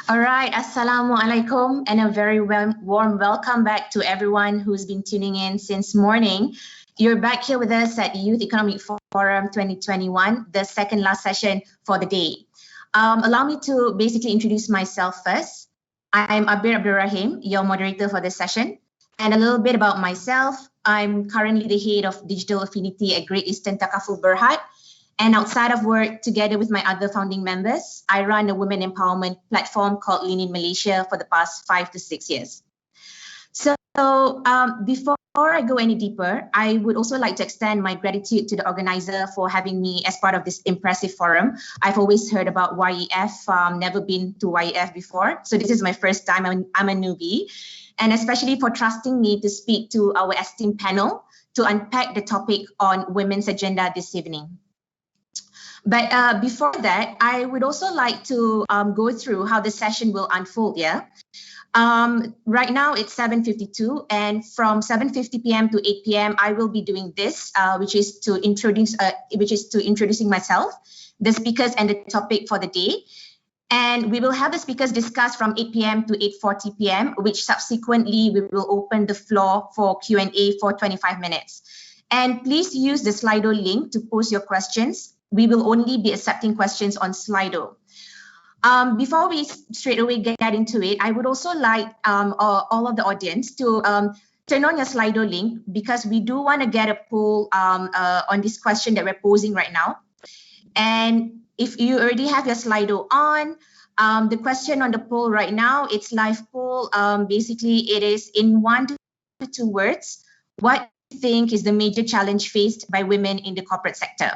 All right, Assalamu alaikum, and a very warm welcome back to everyone who's been tuning in since morning. You're back here with us at Youth Economic Forum 2021, the second last session for the day. Allow me to basically introduce myself first. I'm Abir Abdul Rahim, your moderator for this session. And a little bit about myself. I'm currently the head of Digital Affinity at Great Eastern Takaful Berhad. And outside of work, together with my other founding members, I run a women empowerment platform called Lean in Malaysia for the past 5 to 6 years. So before I go any deeper, I would also like to extend my gratitude to the organizer for having me as part of this impressive forum. I've always heard about YEF, never been to YEF before. So this is my first time, I'm a newbie. And especially for trusting me to speak to our esteemed panel to unpack the topic on women's agenda this evening. But before that, I would also like to go through how the session will unfold. Right now it's 7:52, and from 7:50 p.m. to 8 p.m. I will be doing this, which is to introducing myself, the speakers, and the topic for the day. And we will have the speakers discuss from 8 p.m. to 8:40 p.m., which subsequently we will open the floor for Q&A for 25 minutes. And please use the Slido link to post your questions. We will only be accepting questions on Slido. Before we straight away get into it, I would also like all of the audience to turn on your Slido link, because we do want to get a poll on this question that we're posing right now. And if you already have your Slido on, the question on the poll right now, it's live poll. Basically, it is in 1 to 2 words. What do you think is the major challenge faced by women in the corporate sector?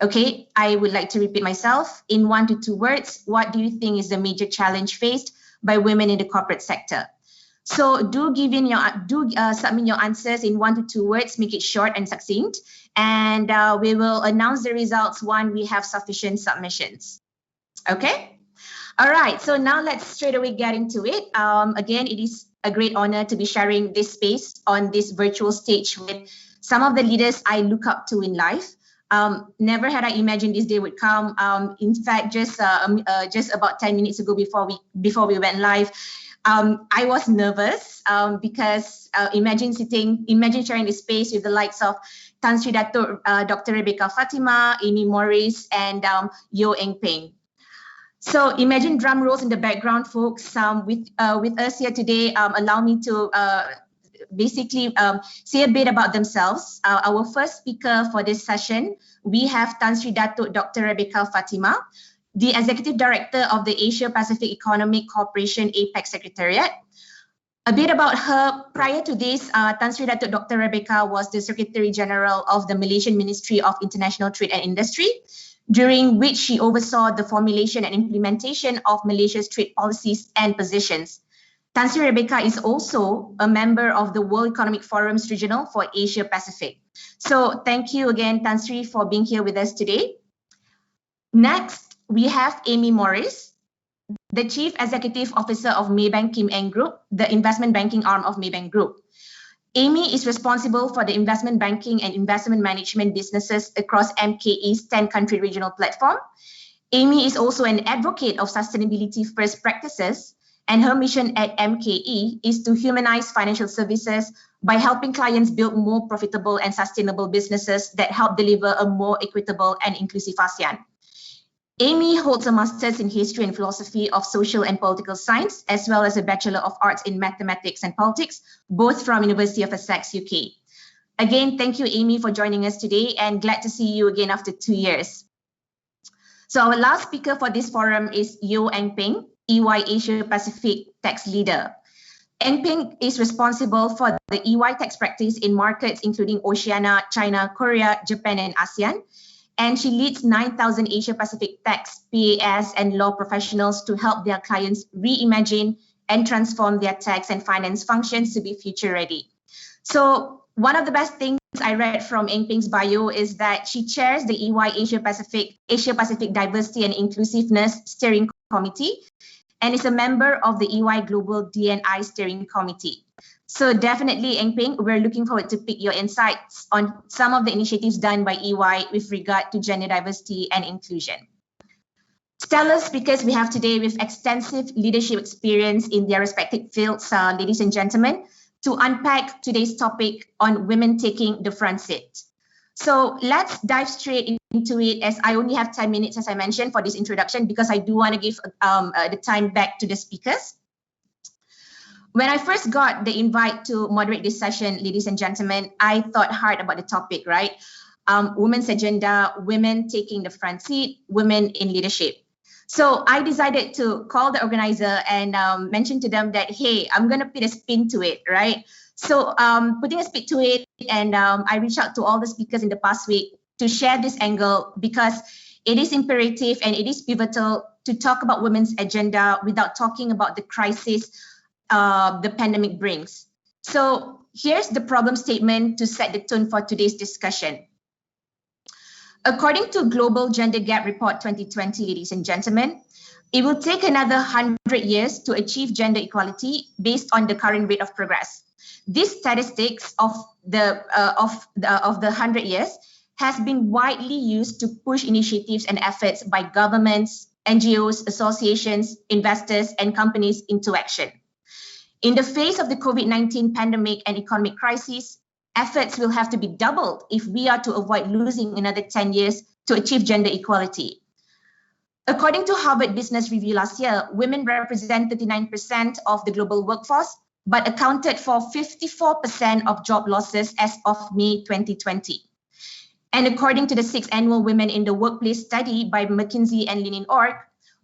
Okay, I would like to repeat myself. In 1 to 2 words, what do you think is the major challenge faced by women in the corporate sector? So do submit your answers in 1 to 2 words, make it short and succinct, and we will announce the results when we have sufficient submissions. Okay? All right, so now let's straight away get into it. Again, it is a great honor to be sharing this space on this virtual stage with some of the leaders I look up to in life. Never had I imagined this day would come. In fact, just about 10 minutes ago before we went live, I was nervous because imagine sharing this space with the likes of Tan Sri Dato' Dr. Rebecca Fatima, Amy Morris, and Yeo Eng Peng. So imagine drum rolls in the background, folks. With us here today, allow me to basically say a bit about themselves. Our first speaker for this session, we have Tan Sri Dato' Dr. Rebecca Fatima, the Executive Director of the Asia Pacific Economic Cooperation APEC Secretariat. A bit about her. Prior to this, Tan Sri Dato' Dr. Rebecca was the Secretary General of the Malaysian Ministry of International Trade and Industry, during which she oversaw the formulation and implementation of Malaysia's trade policies and positions. Tan Sri Rebecca is also a member of the World Economic Forum's Regional for Asia Pacific. So thank you again, Tan Sri, for being here with us today. Next, we have Amy Morris, the Chief Executive Officer of Maybank Kim Eng Group, the investment banking arm of Maybank Group. Amy is responsible for the investment banking and investment management businesses across MKE's 10-country regional platform. Amy is also an advocate of sustainability first practices, and her mission at MKE is to humanize financial services by helping clients build more profitable and sustainable businesses that help deliver a more equitable and inclusive ASEAN. Amy holds a master's in history and philosophy of social and political science, as well as a Bachelor of Arts in mathematics and politics, both from University of Essex, UK. Again, thank you, Amy, for joining us today, and glad to see you again after 2 years. So our last speaker for this forum is Yeo Eng Peng, EY Asia Pacific Tax Leader. Eng Peng is responsible for the EY tax practice in markets including Oceania, China, Korea, Japan, and ASEAN. And she leads 9,000 Asia Pacific tax, PAS, and law professionals to help their clients reimagine and transform their tax and finance functions to be future ready. So one of the best things I read from Eng Peng's bio is that she chairs the EY Asia Pacific Diversity and Inclusiveness Steering Committee, and is a member of the EY Global D&I Steering Committee. So definitely, Eng Peng, we're looking forward to pick your insights on some of the initiatives done by EY with regard to gender diversity and inclusion. Stellar speakers we have today with extensive leadership experience in their respective fields, ladies and gentlemen, to unpack today's topic on women taking the front seat. So let's dive straight into it, as I only have 10 minutes, as I mentioned, for this introduction, because I do want to give the time back to the speakers. When I first got the invite to moderate this session, ladies and gentlemen, I thought hard about the topic, right? Women's agenda, women taking the front seat, women in leadership. So I decided to call the organizer and mention to them that, hey, I'm going to put a spin to it, right? So putting a spin to it, and I reached out to all the speakers in the past week to share this angle, because it is imperative and it is pivotal to talk about women's agenda without talking about the crisis the pandemic brings. So here's the problem statement to set the tone for today's discussion. According to Global Gender Gap Report 2020, ladies and gentlemen, it will take another 100 years to achieve gender equality based on the current rate of progress. This statistics of the 100 years has been widely used to push initiatives and efforts by governments, NGOs, associations, investors, and companies into action. In the face of the COVID-19 pandemic and economic crisis, efforts will have to be doubled if we are to avoid losing another 10 years to achieve gender equality. According to Harvard Business Review last year, women represent 39% of the global workforce, but accounted for 54% of job losses as of May 2020. And according to the 6th Annual Women in the Workplace study by McKinsey and Lean.org,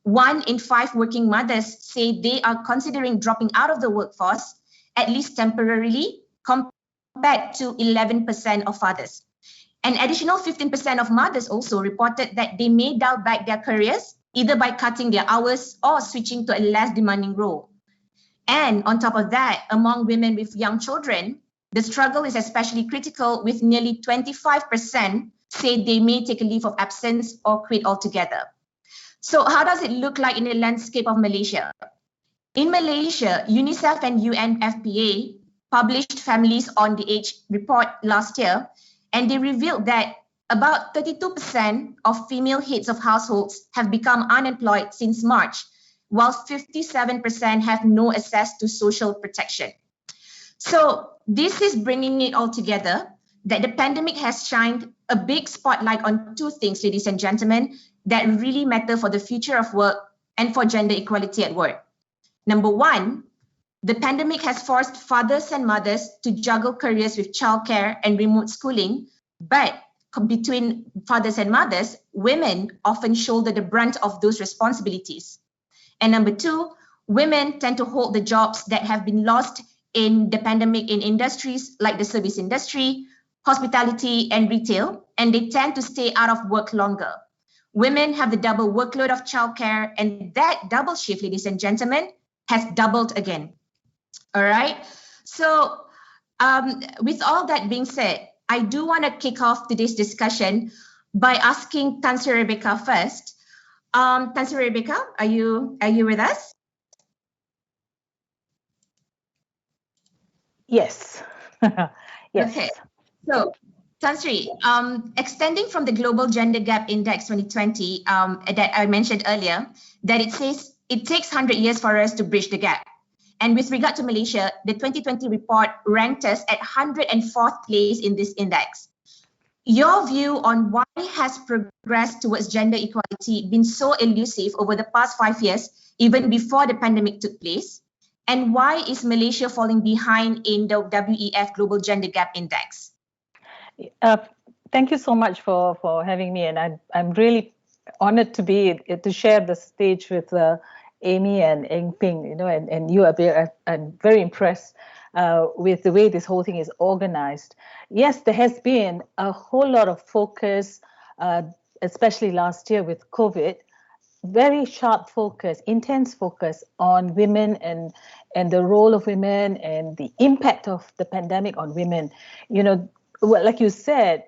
1 in 5 working mothers say they are considering dropping out of the workforce, at least temporarily, compared to 11% of fathers. An additional 15% of mothers also reported that they may dial back their careers, either by cutting their hours or switching to a less demanding role. And on top of that, among women with young children, the struggle is especially critical, with nearly 25% say they may take a leave of absence or quit altogether. So how does it look like in the landscape of Malaysia? In Malaysia, UNICEF and UNFPA published Families on the Age report last year, and they revealed that about 32% of female heads of households have become unemployed since March, while 57% have no access to social protection. So this is bringing it all together, that the pandemic has shined a big spotlight on two things, ladies and gentlemen, that really matter for the future of work and for gender equality at work. Number one, the pandemic has forced fathers and mothers to juggle careers with childcare and remote schooling, but between fathers and mothers, women often shoulder the brunt of those responsibilities. And number two, women tend to hold the jobs that have been lost in the pandemic in industries like the service industry, hospitality, and retail, and they tend to stay out of work longer. Women have the double workload of childcare, and that double shift, ladies and gentlemen, has doubled again. All right. So with all that being said, I do want to kick off today's discussion by asking Tan Sri Rebecca first. Tan Sri Rebecca, are you with us? Yes. Yes. Okay. So, Tan Sri, extending from the Global Gender Gap Index 2020 that I mentioned earlier, that it says it takes 100 years for us to bridge the gap. And with regard to Malaysia, the 2020 report ranked us at 104th place in this index. Your view on why has progress towards gender equality been so elusive over the past 5 years, even before the pandemic took place? And why is Malaysia falling behind in the WEF Global Gender Gap Index? Thank you so much for having me, and I'm really honored to share the stage with Amy and Eng Ping, and you, Abir. I'm very impressed with the way this whole thing is organized. Yes, there has been a whole lot of focus, especially last year with COVID, very sharp focus, intense focus on women and the role of women and the impact of the pandemic on women. Like you said,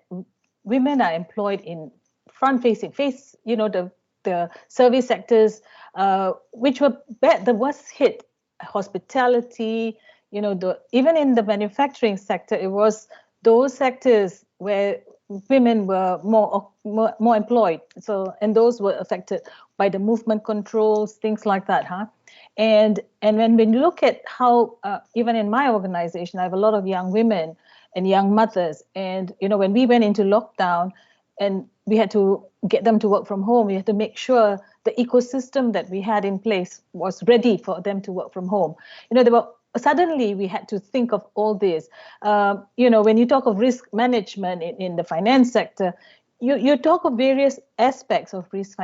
women are employed in front-facing, the service sectors, which were the worst hit. Hospitality, even in the manufacturing sector, it was those sectors where women were more employed. So, and those were affected by the movement controls, things like that, huh? And when you look at how, even in my organization, I have a lot of young women and young mothers. And, when we went into lockdown and we had to get them to work from home, we had to make sure the ecosystem that we had in place was ready for them to work from home. Suddenly we had to think of all this. When you talk of risk management in the finance sector, you talk of various aspects of risk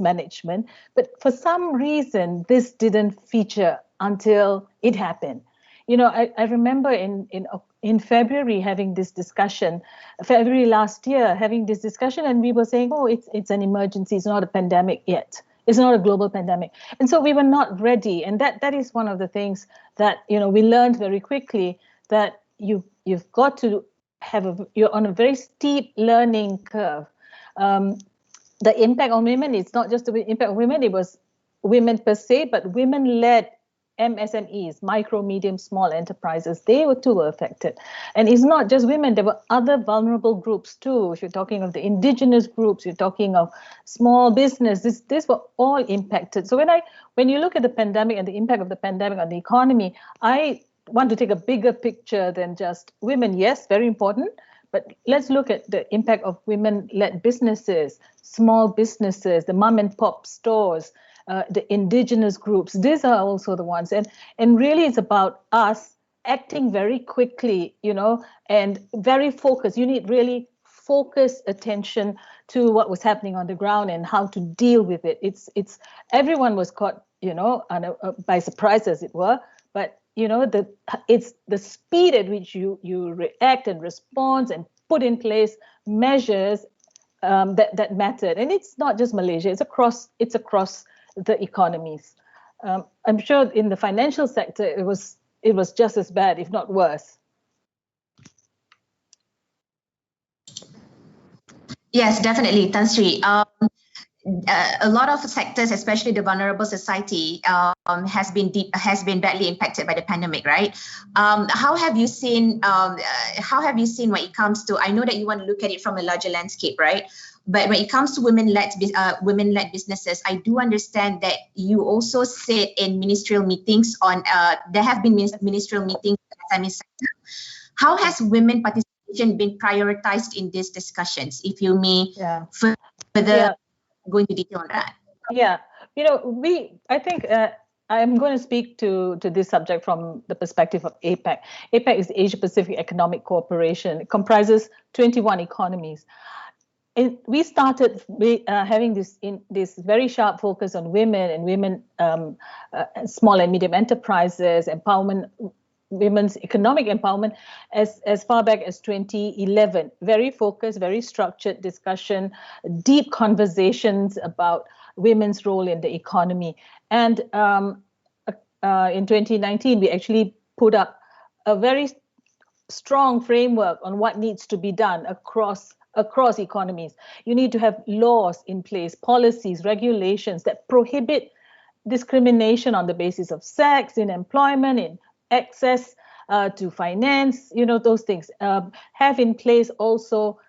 management, but for some reason this didn't feature until it happened. I remember in February having this discussion, February last year having this discussion, and we were saying, oh, it's an emergency, it's not a pandemic yet. It's not a global pandemic. And so we were not ready. And that is one of the things that, we learned very quickly, that you've got to you're on a very steep learning curve. The impact on women, it's not just the impact on women, it was women per se, but women-led MSMEs, micro, medium, small enterprises, they were too affected. And it's not just women, there were other vulnerable groups too. If you're talking of the indigenous groups, you're talking of small business, these were all impacted. So when you look at the pandemic and the impact of the pandemic on the economy, I want to take a bigger picture than just women. Yes, very important, but let's look at the impact of women-led businesses, small businesses, the mom and pop stores, the indigenous groups. These are also the ones. And really it's about us acting very quickly, and very focused. You need really focused attention to what was happening on the ground and how to deal with it. It's everyone was caught, by surprise, as it were. But it's the speed at which you react and respond and put in place measures that mattered. And it's not just Malaysia; it's across the economies. I'm sure in the financial sector it was just as bad, if not worse. Yes, definitely, Tan Sri. A lot of sectors, especially the vulnerable society, has been badly impacted by the pandemic, right? How have you seen when it comes to? I know that you want to look at it from a larger landscape, right? But when it comes to women-led businesses, I do understand that you also sit in ministerial meetings on. There have been ministerial meetings in the SME sector. How has women participation been prioritized in these discussions? If you may further go into detail on that. Yeah, I think I'm going to speak to this subject from the perspective of APEC. APEC is the Asia Pacific Economic Cooperation. It comprises 21 economies. We started having this very sharp focus on women and women, small and medium enterprises, empowerment, women's economic empowerment as far back as 2011. Very focused, very structured discussion, deep conversations about women's role in the economy. And in 2019, we actually put up a very strong framework on what needs to be done across economies. You need to have laws in place, policies, regulations that prohibit discrimination on the basis of sex, in employment, in access to finance, those things. Have in place also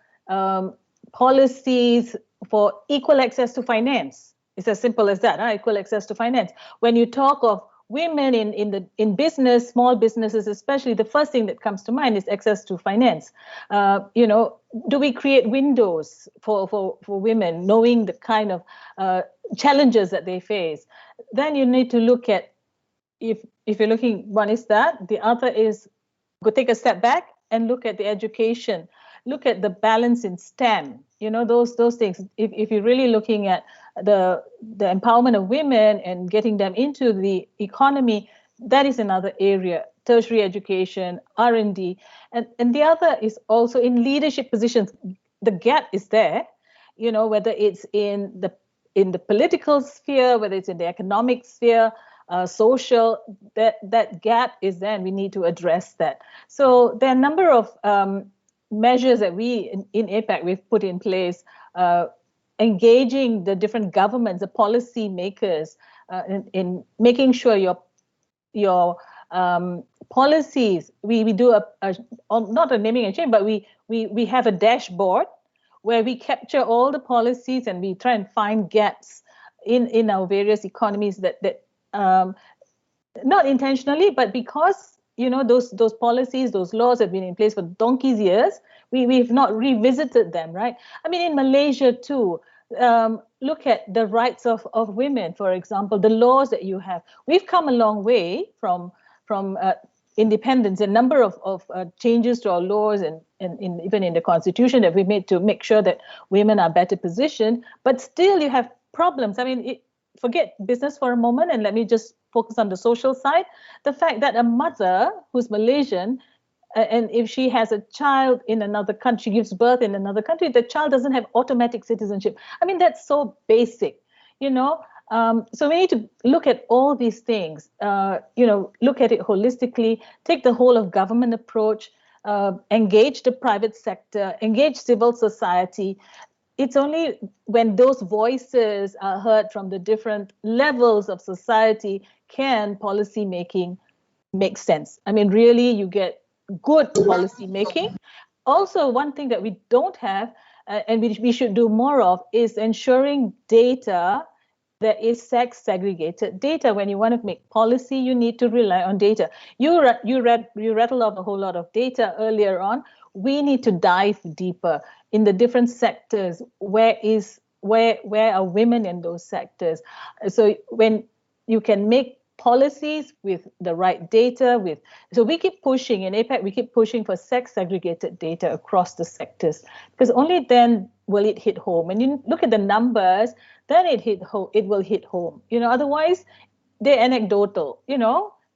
policies for equal access to finance. It's as simple as that, equal access to finance. When you talk of women in business, small businesses especially, the first thing that comes to mind is access to finance. Do we create windows for women, knowing the kind of challenges that they face? Then you need to look at, if you're looking, one is that, the other is go take a step back and look at the education, look at the balance in STEM, those things. If you're really looking at the empowerment of women and getting them into the economy, that is another area. Tertiary education, R&D, and the other is also in leadership positions. The gap is there, whether it's in the political sphere, whether it's in the economic sphere, social, that gap is there, and we need to address that. So there are a number of measures that we in APEC we've put in place, engaging the different governments, the policy makers, in making sure your policies. We do not a naming and shame, but we we have a dashboard where we capture all the policies and we try and find gaps in our various economies that not intentionally, but because those policies, those laws have been in place for donkey's years, we've not revisited them, right? I mean, in Malaysia too, look at the rights of women, for example, the laws that you have. We've come a long way from independence, a number of changes to our laws and even in the constitution that we made to make sure that women are better positioned, but still you have problems. I mean, forget business for a moment and let me just focus on the social side. The fact that a mother who's Malaysian, and if she has a child in another country, gives birth in another country, the child doesn't have automatic citizenship. I mean, that's so basic, So we need to look at all these things, look at it holistically, take the whole of government approach, engage the private sector, engage civil society. It's only when those voices are heard from the different levels of society can policy making make sense. I mean, really, you get good policy making. Also, one thing that we don't have and we should do more of is ensuring data that is sex segregated data. When you want to make policy, you need to rely on data. You rattled off a whole lot of data earlier on. We need to dive deeper in the different sectors. Where are women in those sectors? So when you can make policies with the right data, so we keep pushing in APEC, we keep pushing for sex segregated data across the sectors, because only then will it hit home. When you look at the numbers, then it will hit home. Otherwise they're anecdotal,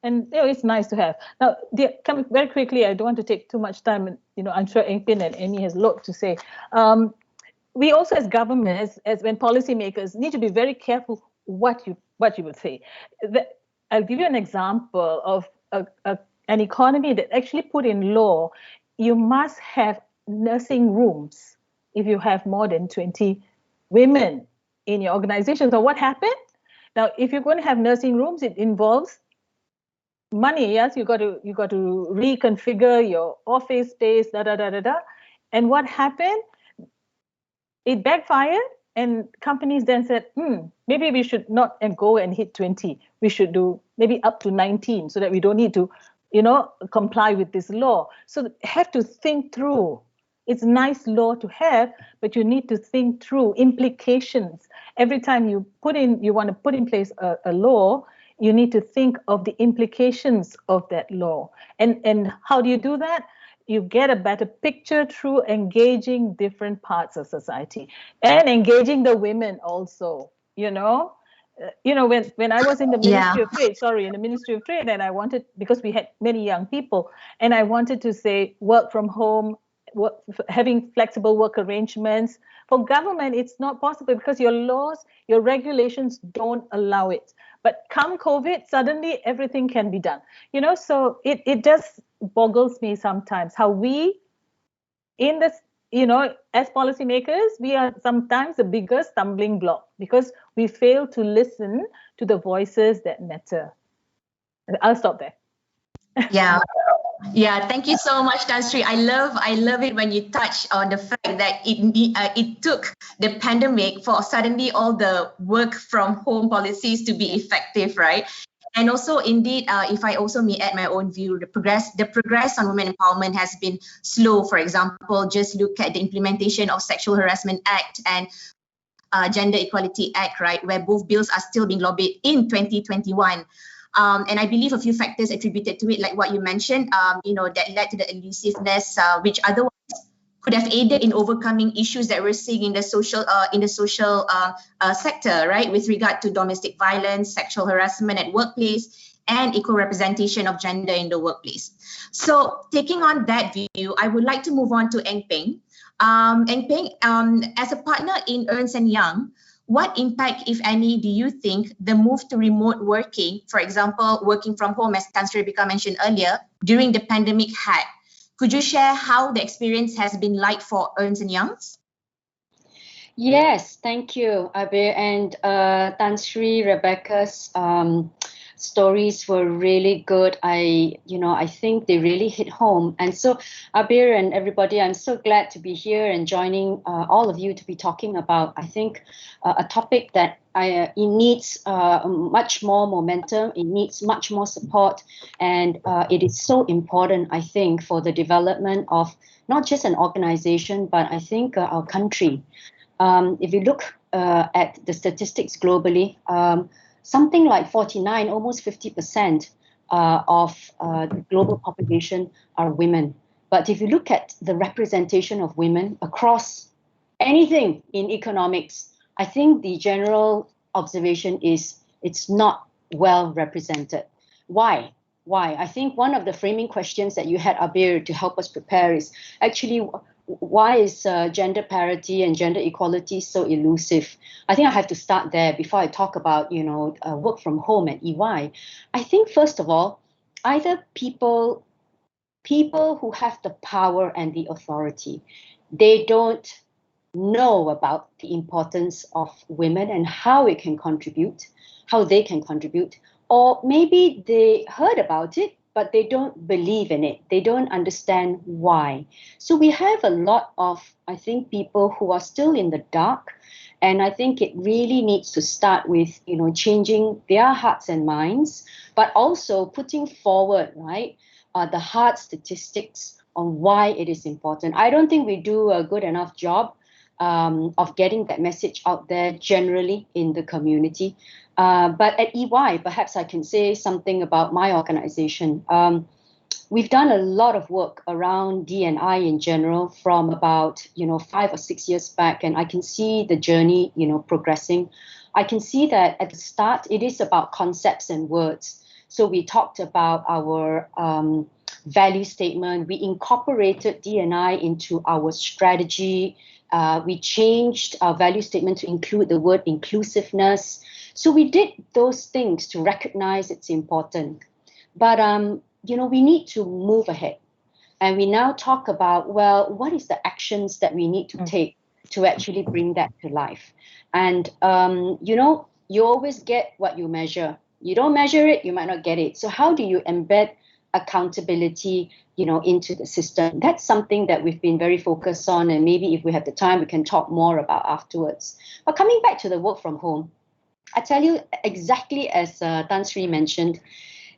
and it's nice to have. Now, very quickly, I don't want to take too much time, and I'm sure Eng Pin and Amy has a lot to say. We also, as government, as when policymakers, need to be very careful what you would say. I'll give you an example of an economy that actually put in law. You must have nursing rooms if you have more than 20 women in your organization. So what happened? Now, if you're going to have nursing rooms, it involves money. Yes, you got to reconfigure your office space, And what happened? It backfired, and companies then said, maybe we should not go and hit 20. We should do maybe up to 19 so that we don't need to, comply with this law. So have to think through. It's a nice law to have, but you need to think through implications. Every time you want to put in place a law, you need to think of the implications of that law. And how do you do that? You get a better picture through engaging different parts of society and engaging the women also, when I was in the Ministry of Trade, and I wanted, because we had many young people, and I wanted to say work from home, having flexible work arrangements. For government, it's not possible because your laws, your regulations don't allow it. But come COVID, suddenly everything can be done. So it just boggles me sometimes how we, in this, as policymakers, we are sometimes the biggest stumbling block because we fail to listen to the voices that matter. I'll stop there. Yeah, thank you so much, Tan Sri. I love it when you touch on the fact that it took the pandemic for suddenly all the work from home policies to be effective, right? And also, indeed, if I also may add my own view, the progress on women empowerment has been slow. For example, just look at the implementation of Sexual Harassment Act and Gender Equality Act, right, where both bills are still being lobbied in 2021. And I believe a few factors attributed to it, like what you mentioned, that led to the elusiveness, which otherwise could have aided in overcoming issues that we're seeing in the social sector, right, with regard to domestic violence, sexual harassment at workplace, and equal representation of gender in the workplace. So taking on that view, I would like to move on to Eng Peng. Eng Peng, as a partner in Ernst & Young, what impact, if any, do you think the move to remote working, for example, working from home, as Tan Sri Rebecca mentioned earlier, during the pandemic had? Could you share how the experience has been like for Ernst & Young's? Yes, thank you, Abir and Tan Sri Rebecca's stories were really good. I think they really hit home. And so, Abir and everybody, I'm so glad to be here and joining all of you to be talking about, I think, a topic that it needs much more momentum. It needs much more support. And it is so important, I think, for the development of not just an organization, but I think our country. If you look at the statistics globally, something like 49, almost 50% of the global population are women. But if you look at the representation of women across anything in economics, I think the general observation is it's not well represented. Why? Why? I think one of the framing questions that you had, Abir, to help us prepare is actually why is gender parity and gender equality so elusive? I think I have to start there before I talk about, work from home at EY. I think, first of all, either people who have the power and the authority, they don't know about the importance of women and how it can contribute, how they can contribute, or maybe they heard about it, but they don't believe in it. They don't understand why. So we have a lot of, I think, people who are still in the dark. And I think it really needs to start with, changing their hearts and minds, but also putting forward, right, the hard statistics on why it is important. I don't think we do a good enough job of getting that message out there generally in the community. But at EY, perhaps I can say something about my organization. We've done a lot of work around D&I in general from about 5 or 6 years back, and I can see the journey progressing. I can see that at the start it is about concepts and words. So we talked about our value statement. We incorporated D&I into our strategy. We changed our value statement to include the word inclusiveness. So we did those things to recognize it's important. But, we need to move ahead. And we now talk about, well, what is the actions that we need to take to actually bring that to life? And, you always get what you measure. You don't measure it, you might not get it. So how do you embed accountability, into the system? That's something that we've been very focused on. And maybe if we have the time, we can talk more about afterwards. But coming back to the work from home, I tell you exactly as Tan Sri mentioned,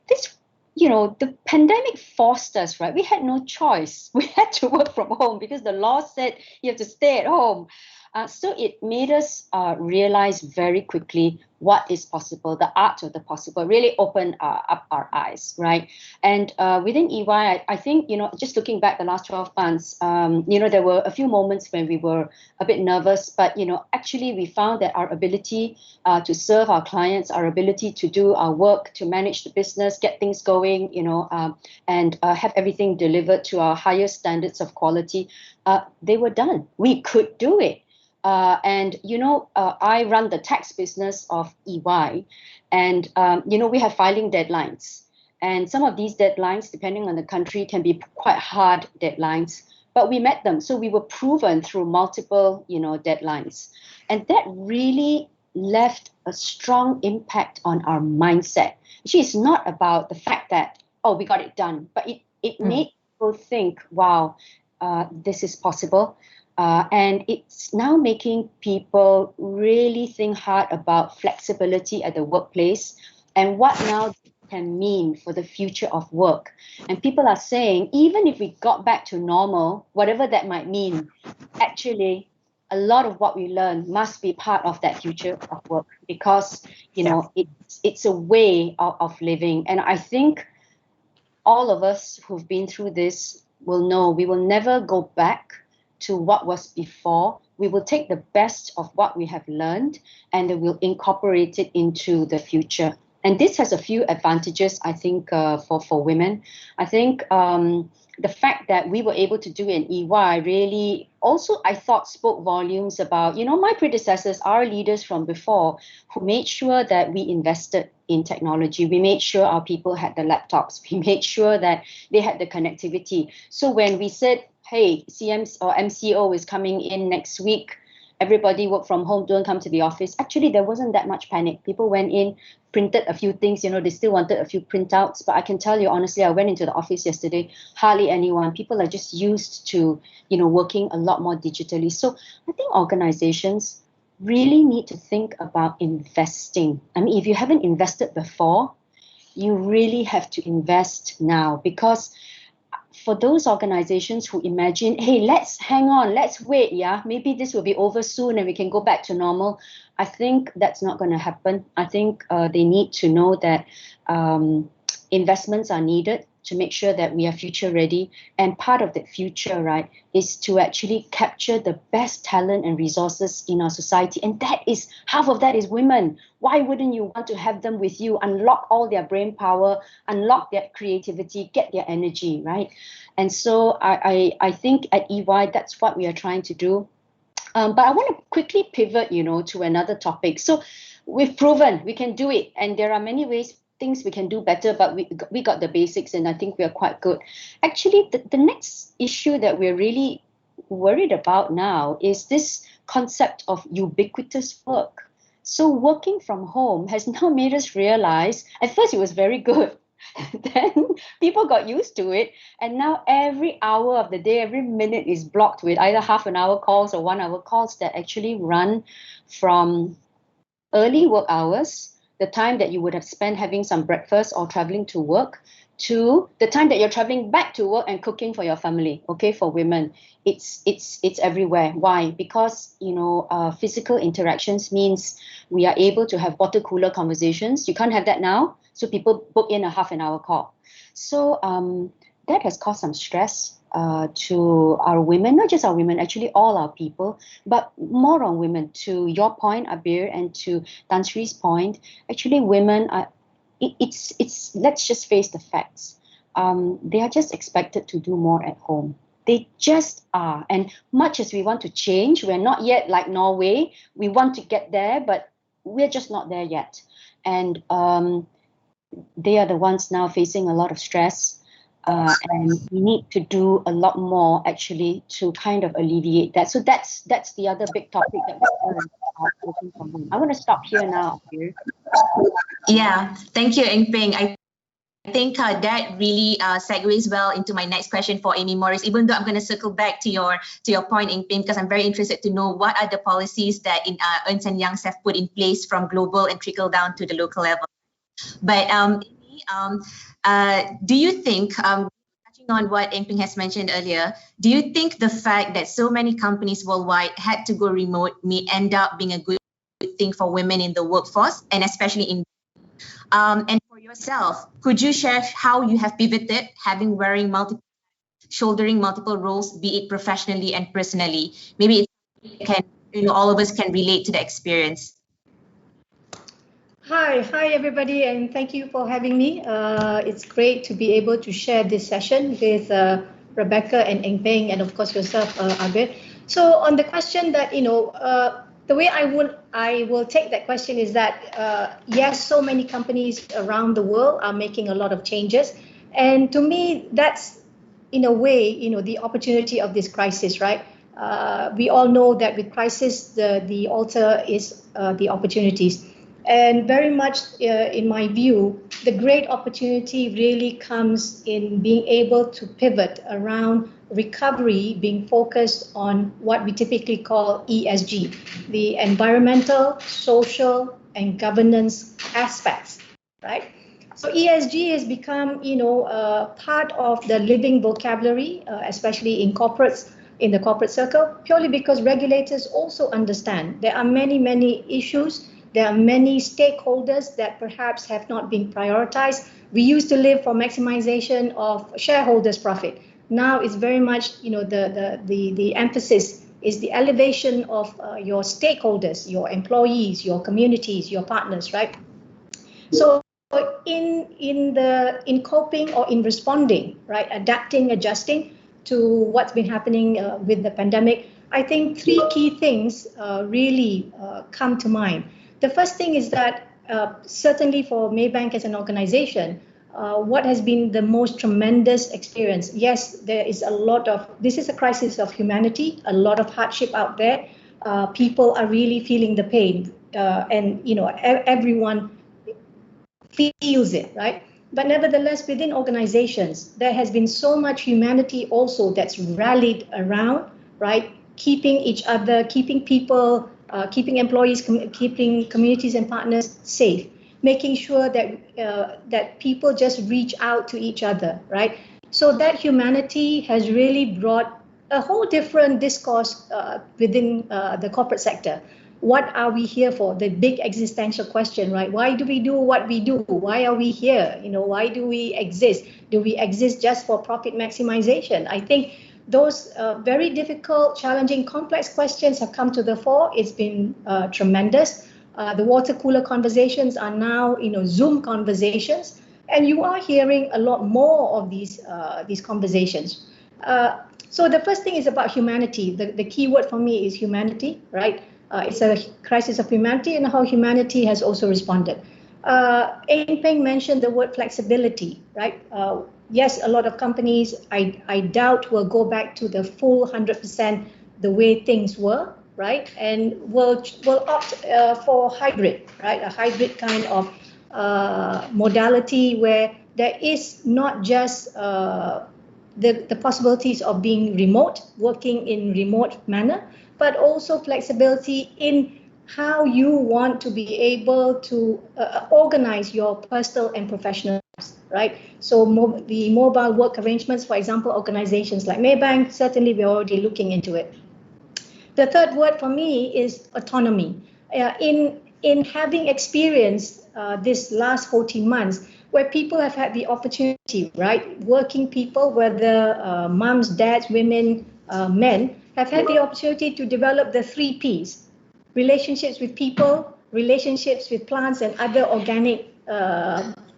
this, the pandemic forced us, right? We had no choice. We had to work from home because the law said you have to stay at home. So it made us realize very quickly what is possible, the art of the possible, really opened up our eyes, right? And within EY, I think, just looking back the last 12 months, there were a few moments when we were a bit nervous, but, actually we found that our ability to serve our clients, our ability to do our work, to manage the business, get things going, and have everything delivered to our highest standards of quality, they were done. We could do it. I run the tax business of EY, and, we have filing deadlines. And some of these deadlines, depending on the country, can be quite hard deadlines, but we met them. So we were proven through multiple, deadlines. And that really left a strong impact on our mindset. Actually, it's not about the fact that, we got it done, but it made people think, wow, this is possible. And it's now making people really think hard about flexibility at the workplace and what now can mean for the future of work. And people are saying, even if we got back to normal, whatever that might mean, actually, a lot of what we learn must be part of that future of work because, it's a way of living. And I think all of us who've been through this will know we will never go back to what was before. We will take the best of what we have learned and we'll incorporate it into the future. And this has a few advantages, I think, for women. I think the fact that we were able to do an EY really also, I thought, spoke volumes about, my predecessors, our leaders from before, who made sure that we invested in technology. We made sure our people had the laptops. We made sure that they had the connectivity. So when we said, hey, CM or MCO is coming in next week, everybody work from home, don't come to the office. Actually, there wasn't that much panic. People went in, printed a few things, they still wanted a few printouts. But I can tell you honestly, I went into the office yesterday, hardly anyone. People are just used to, working a lot more digitally. So I think organizations really need to think about investing. I mean, if you haven't invested before, you really have to invest now, because for those organizations who imagine, hey, let's wait, maybe this will be over soon and we can go back to normal, I think that's not going to happen. I think they need to know that investments are needed to make sure that we are future ready. And part of that future, right, is to actually capture the best talent and resources in our society. And that is, half of that is women. Why wouldn't you want to have them with you, unlock all their brain power, unlock their creativity, get their energy, right? And so I think at EY, that's what we are trying to do. But I want to quickly pivot, to another topic. So we've proven we can do it. And there are many things we can do better, but we got the basics, and I think we are quite good. Actually, the next issue that we're really worried about now is this concept of ubiquitous work. So working from home has now made us realize, at first it was very good. Then people got used to it, and now every hour of the day, every minute is blocked with either half an hour calls or 1 hour calls that actually run from early work hours, the time that you would have spent having some breakfast or traveling to work, to the time that you're traveling back to work and cooking for your family. Okay, for women, it's everywhere. Why? Because physical interactions means we are able to have water cooler conversations. You can't have that now, so people book in a half an hour call. So that has caused some stress to our women, not just our women, actually all our people, but more on women. To your point, Abir, and to Tan Sri's point, actually women are, it's let's just face the facts. They are just expected to do more at home. They just are. And much as we want to change, we're not yet like Norway. We want to get there, but we're just not there yet. And they are the ones now facing a lot of stress. And we need to do a lot more actually to kind of alleviate that. So that's the other big topic that we're working from. I want to stop here now. Yeah, thank you, Eng Peng. I think that really segues well into my next question for Amy Morris, even though I'm going to circle back to your point, Eng Peng, because I'm very interested to know what are the policies that Ernst & Young's have put in place from global and trickle down to the local level. But do you think, touching on what Eng Peng has mentioned earlier, do you think the fact that so many companies worldwide had to go remote may end up being a good thing for women in the workforce, and especially in and for yourself, could you share how you have pivoted, shouldering multiple roles, be it professionally and personally? Maybe all of us can relate to the experience. Hi everybody, and thank you for having me. It's great to be able to share this session with Rebecca and Eng Peng, and of course yourself, Abir. So on the question that the way I will take that question is that yes, so many companies around the world are making a lot of changes, and to me that's in a way the opportunity of this crisis, right? We all know that with crisis the altar is the opportunities. And very much in my view, the great opportunity really comes in being able to pivot around recovery, being focused on what we typically call ESG, the environmental, social, and governance aspects, right? So ESG has become, part of the living vocabulary, especially in the corporate circle, purely because regulators also understand there are many, many issues. There are many stakeholders that perhaps have not been prioritized. We used to live for maximization of shareholders' profit. Now it's very much, the emphasis is the elevation of your stakeholders, your employees, your communities, your partners, right? So in coping or in responding, right, adapting, adjusting to what's been happening with the pandemic, I think three key things really come to mind. The first thing is that certainly for Maybank as an organization, what has been the most tremendous experience? Yes, there is this is a crisis of humanity, a lot of hardship out there, people are really feeling the pain, and everyone feels it, right? But nevertheless, within organizations, there has been so much humanity also that's rallied around, right? Keeping each other, keeping people, keeping employees, keeping communities and partners safe, making sure that people just reach out to each other, right? So that humanity has really brought a whole different discourse within the corporate sector. What are we here for? The big existential question, right? Why do we do what we do? Why are we here? Why do we exist? Do we exist just for profit maximization? I think those very difficult, challenging, complex questions have come to the fore. It's been tremendous. The water cooler conversations are now, Zoom conversations, and you are hearing a lot more of these conversations. So the first thing is about humanity. The key word for me is humanity, right? It's a crisis of humanity and how humanity has also responded. Eng Peng mentioned the word flexibility, right? Yes, a lot of companies, I doubt, will go back to the full 100% the way things were, right? And will opt for hybrid, right? A hybrid kind of modality where there is not just the possibilities of being remote, working in remote manner, but also flexibility in how you want to be able to organize your personal and professional lives, right? So the mobile work arrangements, for example, organizations like Maybank, certainly we're already looking into it. The third word for me is autonomy. In having experienced this last 14 months, where people have had the opportunity, right? Working people, whether moms, dads, women, men, have had the opportunity to develop the 3 Ps: relationships with people, relationships with plants and other organic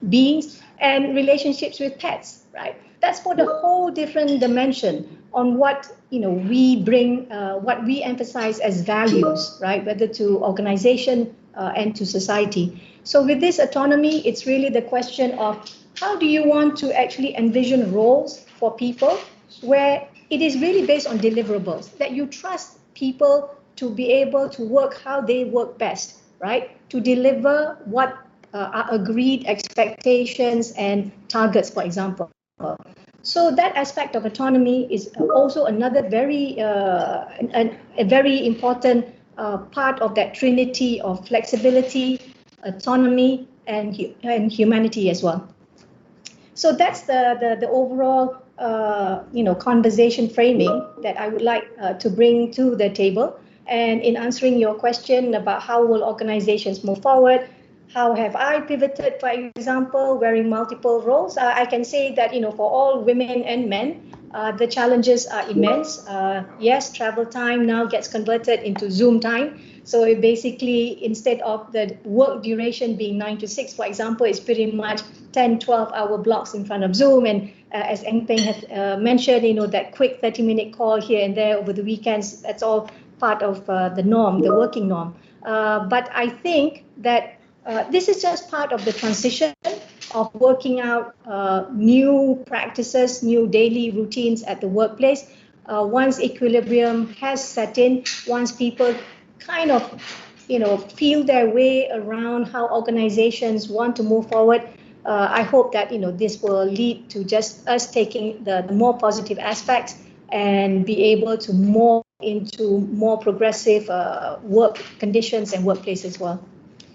beings, and relationships with pets, right? That's for the whole different dimension on what we bring, what we emphasize as values, right? Whether to organization and to society. So with this autonomy, it's really the question of how do you want to actually envision roles for people where it is really based on deliverables, that you trust people to be able to work how they work best, right? To deliver what are agreed expectations and targets, for example. So that aspect of autonomy is also another a very important part of that trinity of flexibility, autonomy, and humanity as well. So that's the overall conversation framing that I would like to bring to the table. And in answering your question about how will organizations move forward, how have I pivoted, for example, wearing multiple roles? I can say that, for all women and men, the challenges are immense. Yes, travel time now gets converted into Zoom time. So it basically, instead of the work duration being 9 to 6, for example, it's pretty much 10, 12-hour blocks in front of Zoom. And as Eng Peng has mentioned, that quick 30-minute call here and there over the weekends, that's all part of the norm, the working norm. But I think that this is just part of the transition of working out new practices, new daily routines at the workplace. Once equilibrium has set in, once people kind of, feel their way around how organizations want to move forward, I hope that, this will lead to just us taking the more positive aspects and be able to move into more progressive work conditions and workplace as well.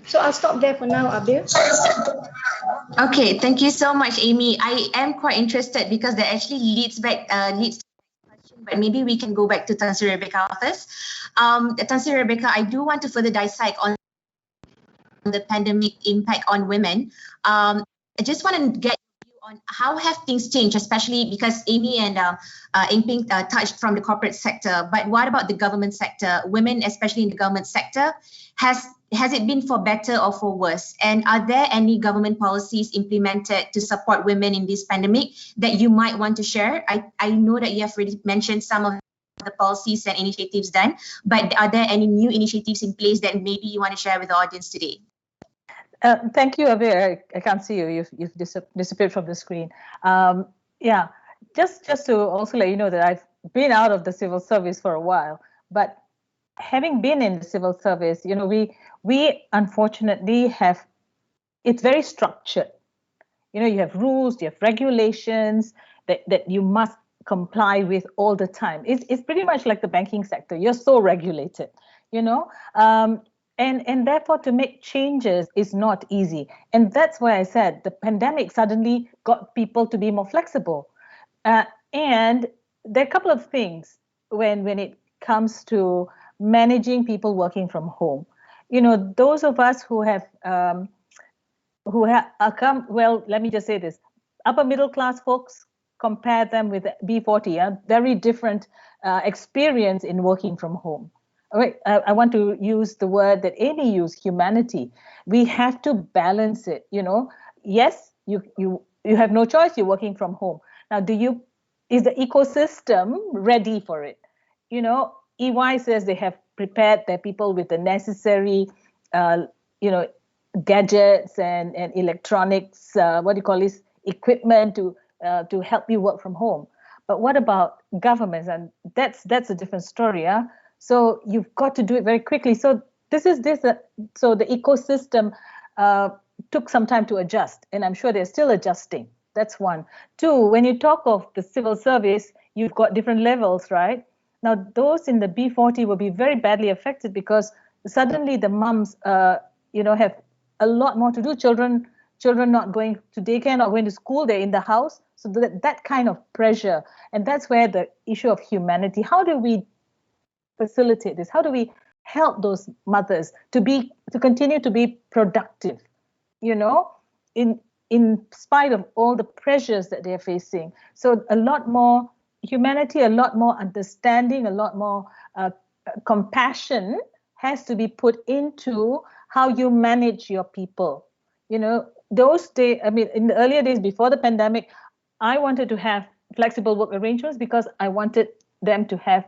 So I'll stop there for now, Abir. Okay, thank you so much, Amy. I am quite interested because that actually leads to the next question, but maybe we can go back to Tan Sri Rebecca first. Tan Sri Rebecca, I do want to further dissect on the pandemic impact on women. I just want to get on how have things changed, especially because Amy and Eng Peng touched from the corporate sector, but what about the government sector? Women, especially in the government sector, has it been for better or for worse? And are there any government policies implemented to support women in this pandemic that you might want to share? I know that you have already mentioned some of the policies and initiatives done, but are there any new initiatives in place that maybe you want to share with the audience today? Thank you, Abir. I can't see you. You've disappeared from the screen. Yeah, just to also let you know that I've been out of the civil service for a while, but having been in the civil service, we unfortunately have, it's very structured. You have rules, you have regulations that you must comply with all the time. It's pretty much like the banking sector. You're so regulated, you know. And therefore to make changes is not easy. And that's why I said the pandemic suddenly got people to be more flexible. And there are a couple of things when it comes to managing people working from home. Those of us who have come, well, let me just say this: upper middle class folks, compare them with B40, a very different experience in working from home. All right, I want to use the word that Amy used, humanity. We have to balance it. Yes, you have no choice. You're working from home now. Is the ecosystem ready for it? EY says they have prepared their people with the necessary, gadgets and electronics, equipment to help you work from home. But what about governments? And that's a different story. Yeah? So you've got to do it very quickly. So so the ecosystem took some time to adjust, and I'm sure they're still adjusting. That's one. Two, when you talk of the civil service, you've got different levels, right? Now, those in the B40 will be very badly affected because suddenly the mums, have a lot more to do. Children not going to daycare, not going to school, they're in the house. So that kind of pressure. And that's where the issue of humanity, how do we facilitate this? How do we help those mothers to continue to be productive, in spite of all the pressures that they're facing? So a lot more humanity, a lot more understanding, a lot more compassion has to be put into how you manage your people. Those days, in the earlier days before the pandemic, I wanted to have flexible work arrangements because I wanted them to have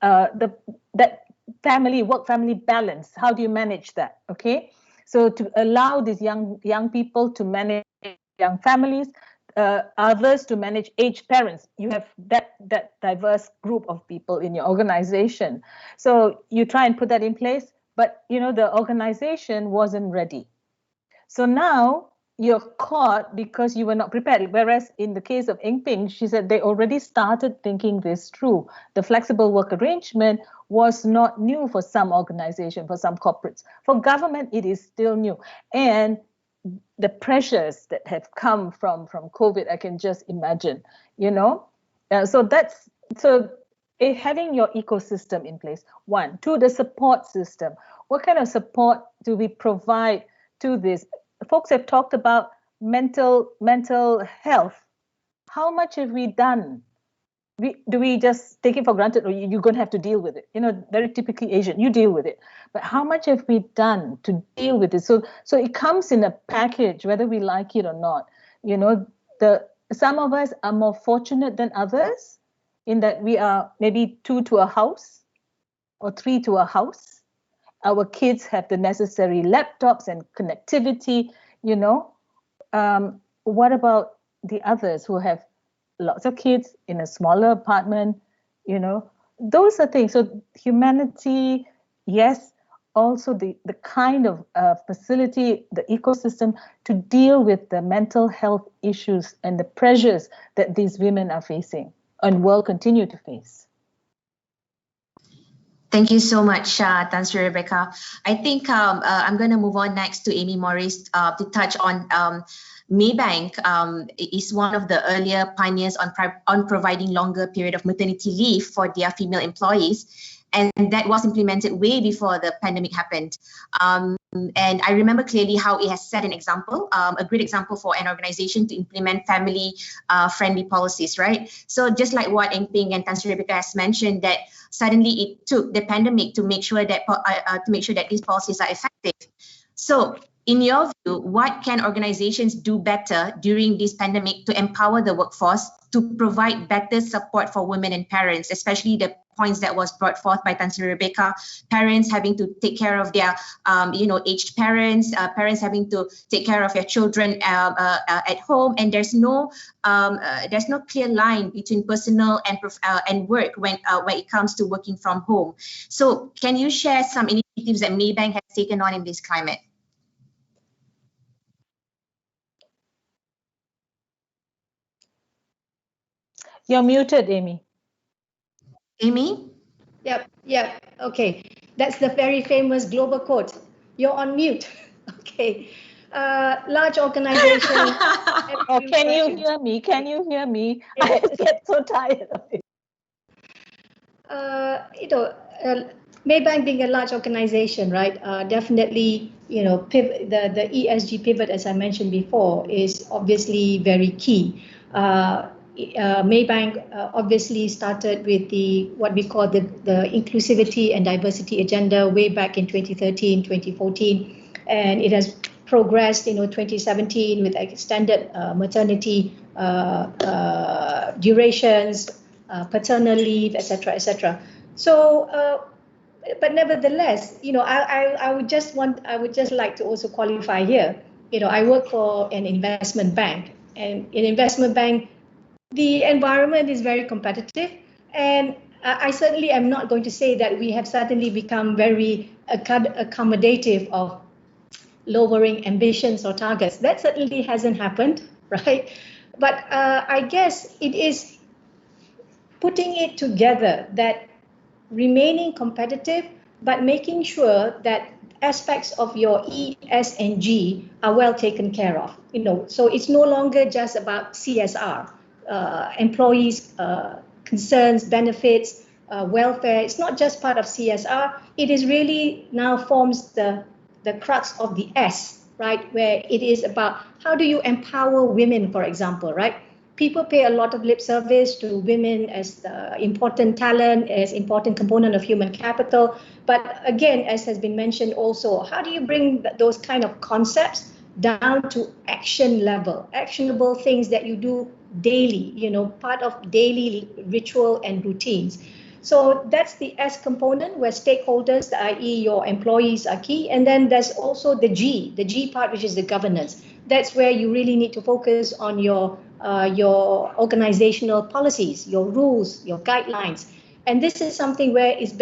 that family balance. How do you manage that? Okay, so to allow these young people to manage young families, others to manage aged parents. You have that diverse group of people in your organization. So you try and put that in place, but the organization wasn't ready. So now you're caught because you were not prepared. Whereas in the case of Eng Ping, she said they already started thinking this through. The flexible work arrangement was not new for some organization, for some corporates. For government, it is still new. And the pressures that have come from COVID, I can just imagine, so having your ecosystem in place. One, two, the support system. What kind of support do we provide to this? Folks have talked about mental health. How much have we done? Do we just take it for granted, or you're going to have to deal with it? Very typically Asian, you deal with it. But how much have we done to deal with it? So it comes in a package, whether we like it or not. Some of us are more fortunate than others in that we are maybe 2 to a house or 3 to a house. Our kids have the necessary laptops and connectivity. What about the others who have lots of kids in a smaller apartment? Those are things. So humanity, yes, also the kind of facility, the ecosystem to deal with the mental health issues and the pressures that these women are facing and will continue to face. Thank you so much, Tan Sri Rebecca. I think I'm going to move on next to Amy Morris to touch on Maybank is one of the earlier pioneers on providing longer period of maternity leave for their female employees. And that was implemented way before the pandemic happened. And I remember clearly how it has set an example, a great example for an organization to implement family-friendly policies, right? So just like what Eng Ping and Tan Sri Rebecca has mentioned, that suddenly it took the pandemic to make sure that these policies are effective. So in your view, what can organizations do better during this pandemic to empower the workforce to provide better support for women and parents, especially the points that was brought forth by Tan Sri Rebecca. Parents having to take care of their, aged parents, parents having to take care of their children at home, and there's no clear line between personal and work when it comes to working from home. So, can you share some initiatives that Maybank has taken on in this climate? You're muted, Amy. Amy? Yep. Okay. That's the very famous global quote. You're on mute. Okay. Large organization. Oh, can you hear me? Can you hear me? I get so tired of it. Maybank being a large organization, right? Definitely, the ESG pivot, as I mentioned before, is obviously very key. Maybank obviously started with what we call the inclusivity and diversity agenda way back in 2013, 2014, and it has progressed, 2017 with extended maternity durations, paternal leave, etc., etc. So, but nevertheless, I would just like to also qualify here. I work for an investment bank, and in investment bank, the environment is very competitive, and I certainly am not going to say that we have suddenly become very accommodative of lowering ambitions or targets. That certainly hasn't happened, right? But I guess it is putting it together that remaining competitive, but making sure that aspects of your E, S, and G are well taken care of. So it's no longer just about CSR, employees' concerns, benefits, welfare. It's not just part of CSR. It is really now forms the crux of the S, right? Where it is about how do you empower women, for example, right? People pay a lot of lip service to women as important talent, as important component of human capital. But again, as has been mentioned also, how do you bring those kind of concepts down to action level, actionable things that you do daily, part of daily ritual and routines. So that's the S component where stakeholders, i.e. your employees, are key. And then there's also the G part, which is the governance. That's where you really need to focus on your organizational policies, your rules, your guidelines. And this is something where it's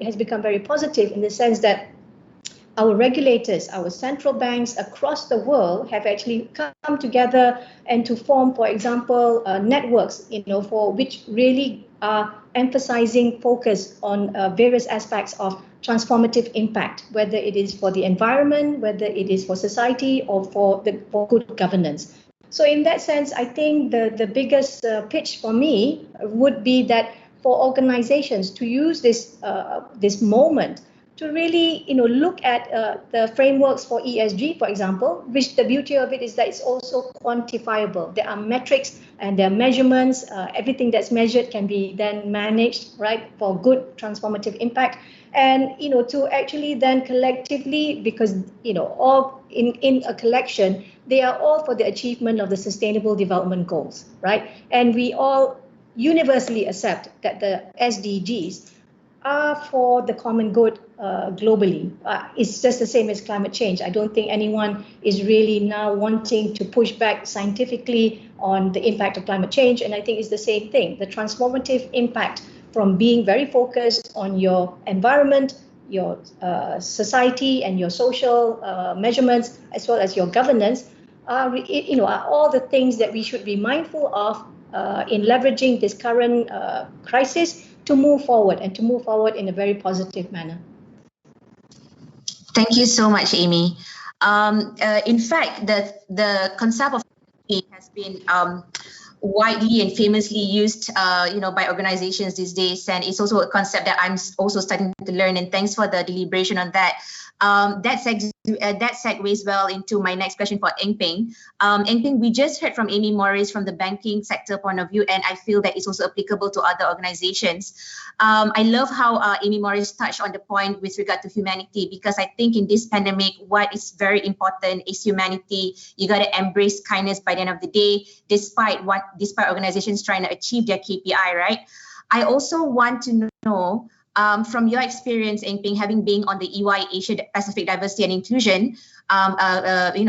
has become very positive in the sense that our regulators, our central banks across the world have actually come together and to form, for example, networks, for which really are emphasizing focus on various aspects of transformative impact, whether it is for the environment, whether it is for society, or for good governance. So in that sense, I think the biggest pitch for me would be that for organizations to use this moment to really look at the frameworks for ESG, for example, which the beauty of it is that it's also quantifiable. There are metrics and there are measurements. Everything that's measured can be then managed, right, for good transformative impact. And to actually then collectively, because all in a collection, they are all for the achievement of the Sustainable Development Goals, right? And we all universally accept that the SDGs are for the common good globally. It's just the same as climate change. I don't think anyone is really now wanting to push back scientifically on the impact of climate change. And I think it's the same thing. The transformative impact from being very focused on your environment, your society, and your social measurements, as well as your governance, are all the things that we should be mindful of in leveraging this current crisis to move forward and to move forward in a very positive manner. Thank you so much, Amy. In fact, the concept of has been widely and famously used, by organizations these days, and it's also a concept that I'm also starting to learn. And thanks for the deliberation on that. That segues well into my next question for Eng Peng. Eng Peng, we just heard from Amy Morris from the banking sector point of view, and I feel that it's also applicable to other organizations. I love how Amy Morris touched on the point with regard to humanity, because I think in this pandemic, what is very important is humanity. You got to embrace kindness by the end of the day, despite organizations trying to achieve their KPI, right? I also want to know know, from your experience, Eng Ping, having been on the EY Asia Pacific Diversity and Inclusion,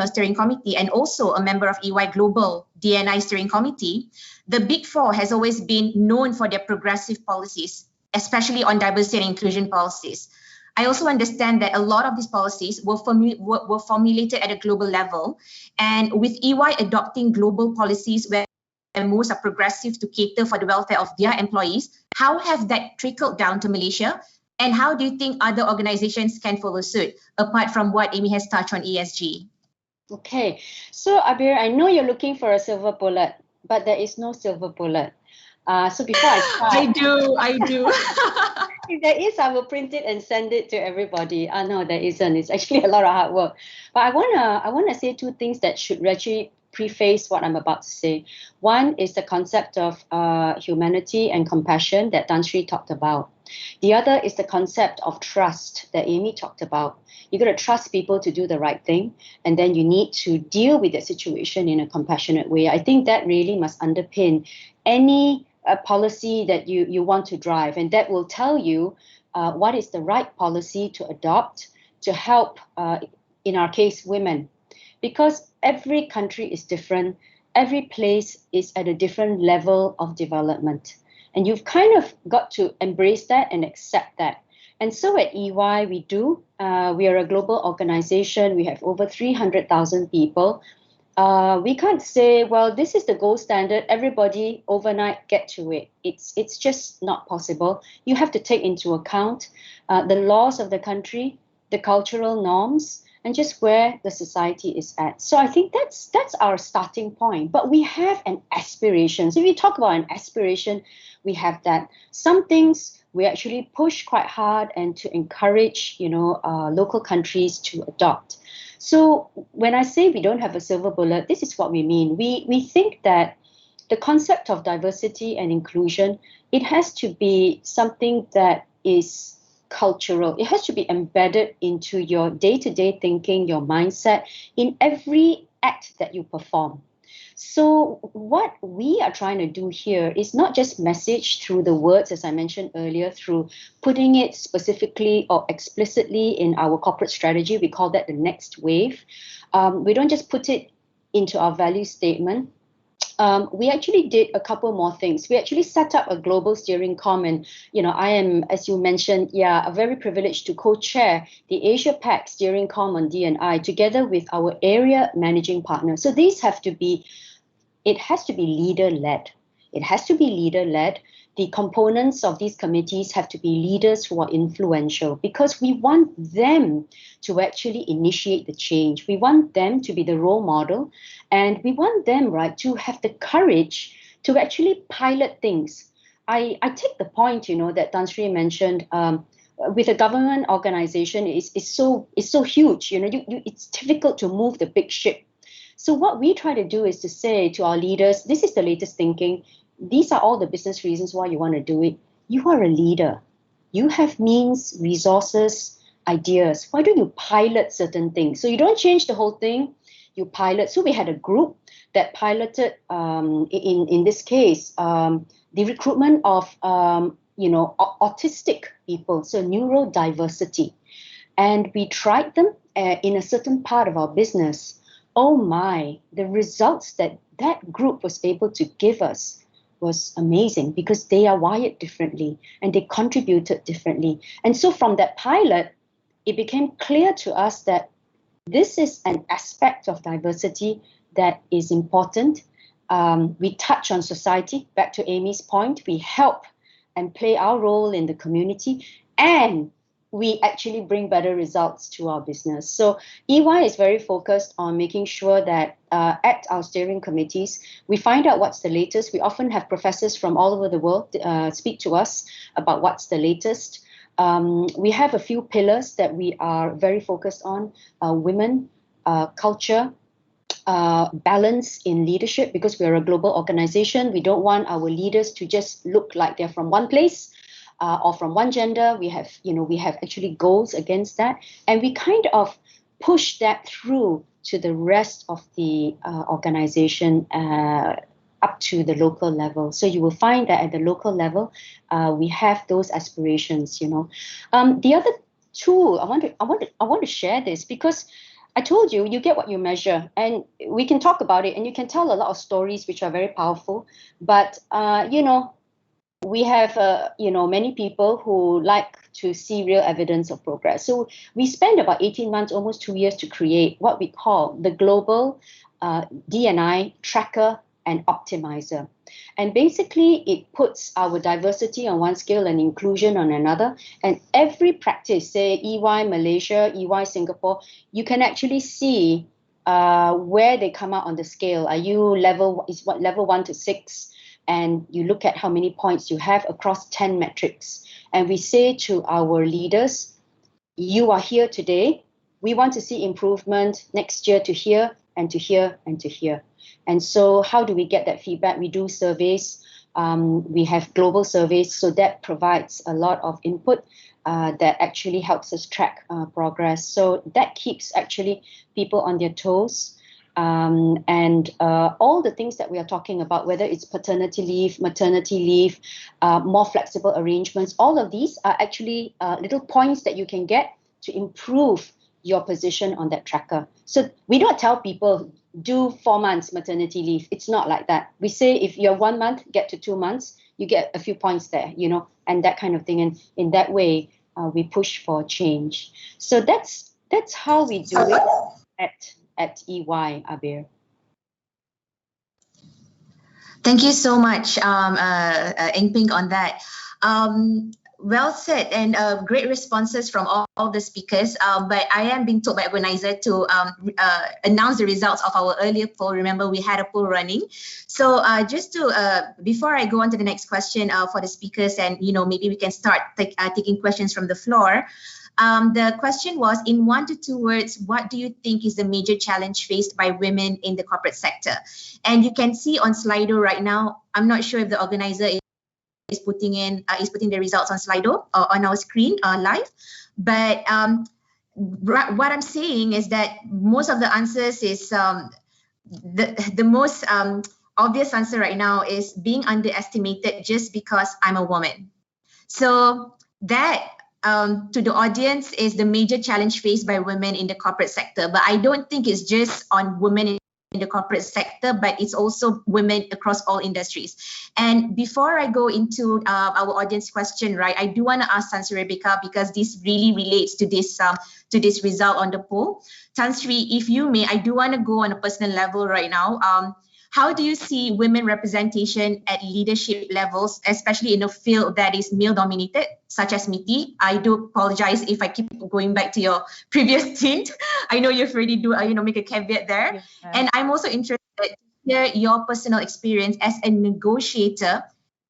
steering committee, and also a member of EY Global D&I steering committee, the Big Four has always been known for their progressive policies, especially on diversity and inclusion policies. I also understand that a lot of these policies were formulated at a global level, and with EY adopting global policies where most are progressive to cater for the welfare of their employees, how have that trickled down to Malaysia? And how do you think other organizations can follow suit, apart from what Amy has touched on ESG? Okay, so Abir, I know you're looking for a silver bullet, but there is no silver bullet. So before I start, I do. if there is, I will print it and send it to everybody. No, there isn't. It's actually a lot of hard work. But I wanna say two things that should actually preface what I'm about to say. One is the concept of humanity and compassion that Tan Sri talked about. The other is the concept of trust that Amy talked about. You got to trust people to do the right thing, and then you need to deal with the situation in a compassionate way. I think that really must underpin any policy that you want to drive, and that will tell you what is the right policy to adopt to help, in our case, women. Because every country is different, every place is at a different level of development. And you've kind of got to embrace that and accept that. And so at EY, we are a global organization. We have over 300,000 people. We can't say, well, this is the gold standard. Everybody overnight get to it. It's just not possible. You have to take into account the laws of the country, the cultural norms, and just where the society is at. So I think that's our starting point. But we have an aspiration. So if you talk about an aspiration, we have that. Some things we actually push quite hard and to encourage, local countries to adopt. So when I say we don't have a silver bullet, this is what we mean. We think that the concept of diversity and inclusion, it has to be something that is cultural. It has to be embedded into your day-to-day thinking, your mindset, in every act that you perform. So what we are trying to do here is not just message through the words, as I mentioned earlier, through putting it specifically or explicitly in our corporate strategy. We call that the next wave. We don't just put it into our value statement. We actually did a couple more things. We actually set up a global steering com, and I am, as you mentioned, very privileged to co-chair the Asia Pac steering com on D&I together with our area managing partner. So these it has to be leader-led. It has to be leader-led. The components of these committees have to be leaders who are influential, because we want them to actually initiate the change. We want them to be the role model, and we want them, right, to have the courage to actually pilot things. I take the point, that Tan Sri mentioned. With a government organization, it's so huge. It's difficult to move the big ship. So what we try to do is to say to our leaders, this is the latest thinking. These are all the business reasons why you want to do it. You are a leader. You have means, resources, ideas. Why don't you pilot certain things? So you don't change the whole thing, you pilot. So we had a group that piloted, in this case, the recruitment of, autistic people, so neurodiversity. And we tried them in a certain part of our business. Oh my, the results that group was able to give us was amazing, because they are wired differently and they contributed differently. And so from that pilot, it became clear to us that this is an aspect of diversity that is important. We touch on society, back to Amy's point, we help and play our role in the community, and we actually bring better results to our business. So EY is very focused on making sure that at our steering committees, we find out what's the latest. We often have professors from all over the world speak to us about what's the latest. We have a few pillars that we are very focused on: women, culture, balance in leadership, because we're a global organization. We don't want our leaders to just look like they're from one place. Or from one gender. We have actually goals against that, and we kind of push that through to the rest of the organization up to the local level. So you will find that at the local level, we have those aspirations. The other tool I want to share this, because I told you, you get what you measure, and we can talk about it, and you can tell a lot of stories which are very powerful. But we have many people who like to see real evidence of progress. So we spend about 18 months, almost 2 years, to create what we call the global D&I tracker and optimizer. And basically, it puts our diversity on one scale and inclusion on another. And every practice, say EY Malaysia, EY Singapore, you can actually see where they come out on the scale. Are you level 1 to 6? And you look at how many points you have across 10 metrics. And we say to our leaders, you are here today. We want to see improvement next year to here and to here and to here. And so how do we get that feedback? We do surveys. We have global surveys. So that provides a lot of input that actually helps us track progress. So that keeps actually people on their toes. And all the things that we are talking about, whether it's paternity leave, maternity leave, more flexible arrangements, all of these are actually little points that you can get to improve your position on that tracker. So we don't tell people do 4 months maternity leave. It's not like that. We say if you're 1 month, get to 2 months, you get a few points there, and that kind of thing. And in that way, we push for change. So that's how we do it at EY, Abir. Thank you so much, Eng Ping, on that. Well said, and great responses from all the speakers. But I am being told by organizer to announce the results of our earlier poll. Remember, we had a poll running. So just to, before I go on to the next question for the speakers, and maybe we can start taking questions from the floor. The question was, in 1 to 2 words, what do you think is the major challenge faced by women in the corporate sector? And you can see on Slido right now, I'm not sure if the organizer is putting the results on Slido or on our screen live. But what I'm saying is that most of the answers is the most obvious answer right now is being underestimated just because I'm a woman. So that to the audience is the major challenge faced by women in the corporate sector. But I don't think it's just on women in the corporate sector, but it's also women across all industries. And before I go into our audience question, right, I do want to ask Tan Sri Rebecca, because this really relates to this result on the poll. Tan Sri, if you may, I do want to go on a personal level right now. How do you see women representation at leadership levels, especially in a field that is male-dominated, such as MITI? I do apologize if I keep going back to your previous stint. I know you've already make a caveat there. Yes. And I'm also interested to hear your personal experience as a negotiator.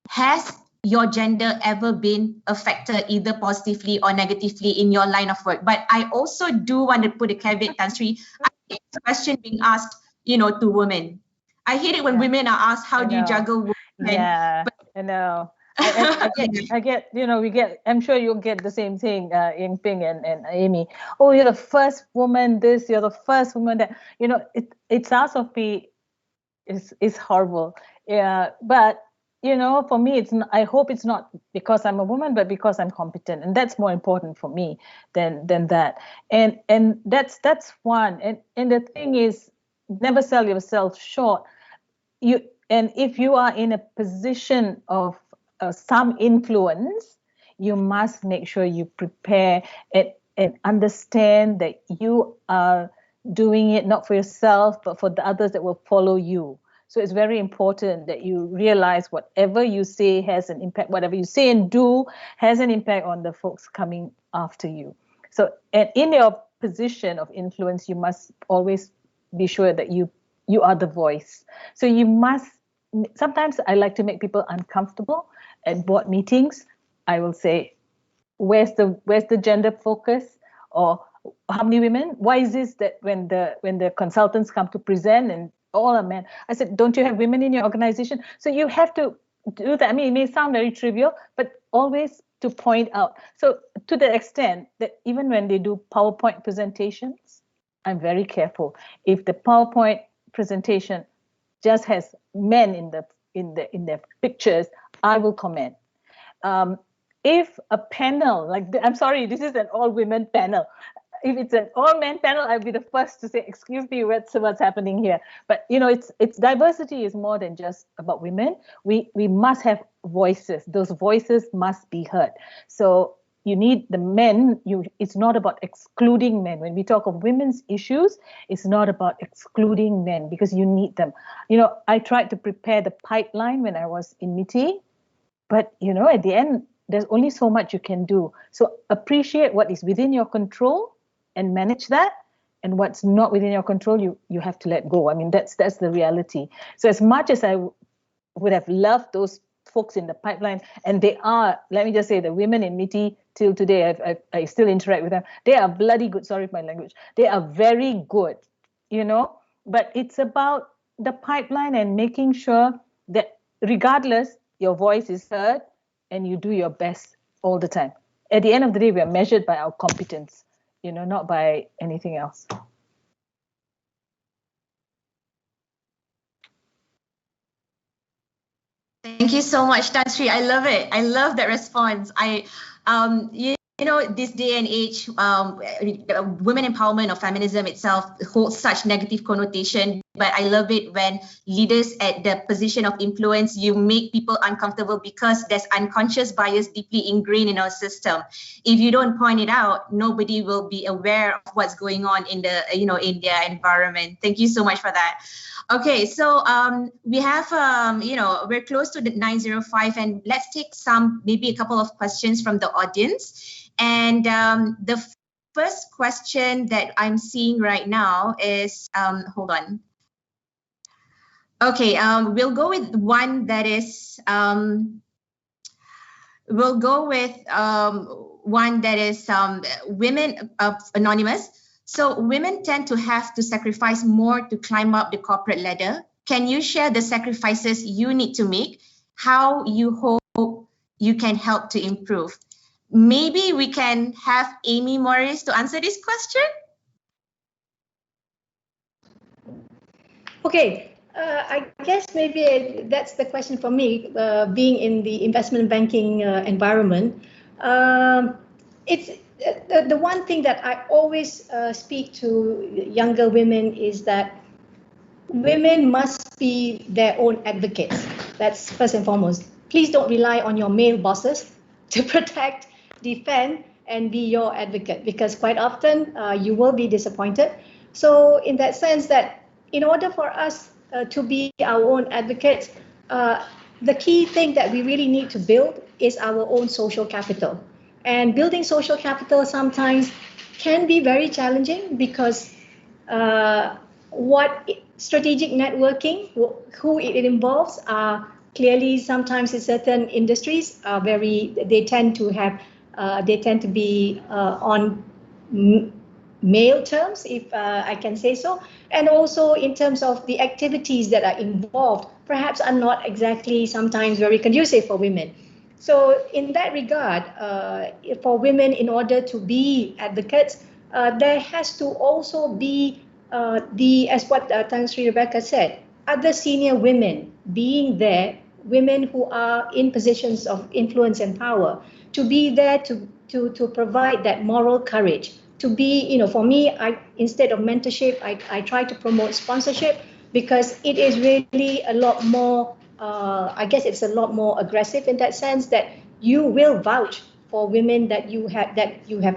Has your gender ever been affected either positively or negatively in your line of work? But I also do want to put a caveat, Tan Sri. I hate the question being asked, to women. I hate it when women are asked, how do you juggle women? Yeah, but I know. I get, we get, I'm sure you'll get the same thing, Eng Ping and Amy. Oh, you're the first woman this, you're the first woman that, it sounds of me is horrible. Yeah, but, for me, I hope it's not because I'm a woman, but because I'm competent. And that's more important for me than that. And that's one. And the thing is, never sell yourself short. And if you are in a position of some influence, you must make sure you prepare and understand that you are doing it not for yourself, but for the others that will follow you. So it's very important that you realize whatever you say has an impact, whatever you say and do has an impact on the folks coming after you. So, and in your position of influence, you must always be sure that you are the voice. So you must, sometimes I like to make people uncomfortable at board meetings. I will say, where's the gender focus, or how many women? Why is this that when the consultants come to present and all are men? I said, don't you have women in your organization? So you have to do that. I mean, it may sound very trivial, but always to point out. So to the extent that even when they do PowerPoint presentations, I'm very careful. If the PowerPoint presentation just has men in the pictures, I will comment. If a panel, I'm sorry, this is an all-women panel. If it's an all-men panel, I'll be the first to say, excuse me, what's happening here? But it's diversity is more than just about women. We must have voices. Those voices must be heard. So you need the men. It's not about excluding men. When we talk of women's issues, it's not about excluding men, because you need them. I tried to prepare the pipeline when I was in MITI, but at the end, there's only so much you can do. So appreciate what is within your control and manage that, and what's not within your control, you have to let go. I mean, that's the reality. So as much as I would have loved those folks in the pipeline, and they are, let me just say, the women in MITI till today, I still interact with them. They are bloody good. Sorry for my language. They are very good, but it's about the pipeline and making sure that regardless, your voice is heard and you do your best all the time. At the end of the day, we are measured by our competence, not by anything else. Thank you so much, Tan Sri. I love it. I love that response. This day and age, women empowerment or feminism itself holds such negative connotation. But I love it when leaders at the position of influence, you make people uncomfortable because there's unconscious bias deeply ingrained in our system. If you don't point it out, nobody will be aware of what's going on in in their environment. Thank you so much for that. Okay, so we have, we're close to the 9:05, and let's take maybe a couple of questions from the audience. And the first question that I'm seeing right now is, hold on. Okay, we'll go with one that is, women anonymous. So women tend to have to sacrifice more to climb up the corporate ladder. Can you share the sacrifices you need to make? How you hope you can help to improve? Maybe we can have Amy Morris to answer this question. Okay, I guess maybe that's the question for me, being in the investment banking environment. It's the one thing that I always speak to younger women is that women must be their own advocates. That's first and foremost. Please don't rely on your male bosses to protect, defend, and be your advocate, because quite often you will be disappointed. So in that sense, that in order for us to be our own advocates, the key thing that we really need to build is our own social capital. And building social capital sometimes can be very challenging because strategic networking, who it involves, are clearly sometimes in certain industries they tend to be on male terms, if I can say so, and also in terms of the activities that are involved, perhaps are not exactly sometimes very conducive for women. So in that regard, for women, in order to be advocates, there has to also be as what Tan Sri Rebecca said, other senior women being there, women who are in positions of influence and power, to be there to provide that moral courage. To be, for me, instead of mentorship, I try to promote sponsorship, because it is really a lot more, I guess it's a lot more aggressive in that sense, that you will vouch for women that you have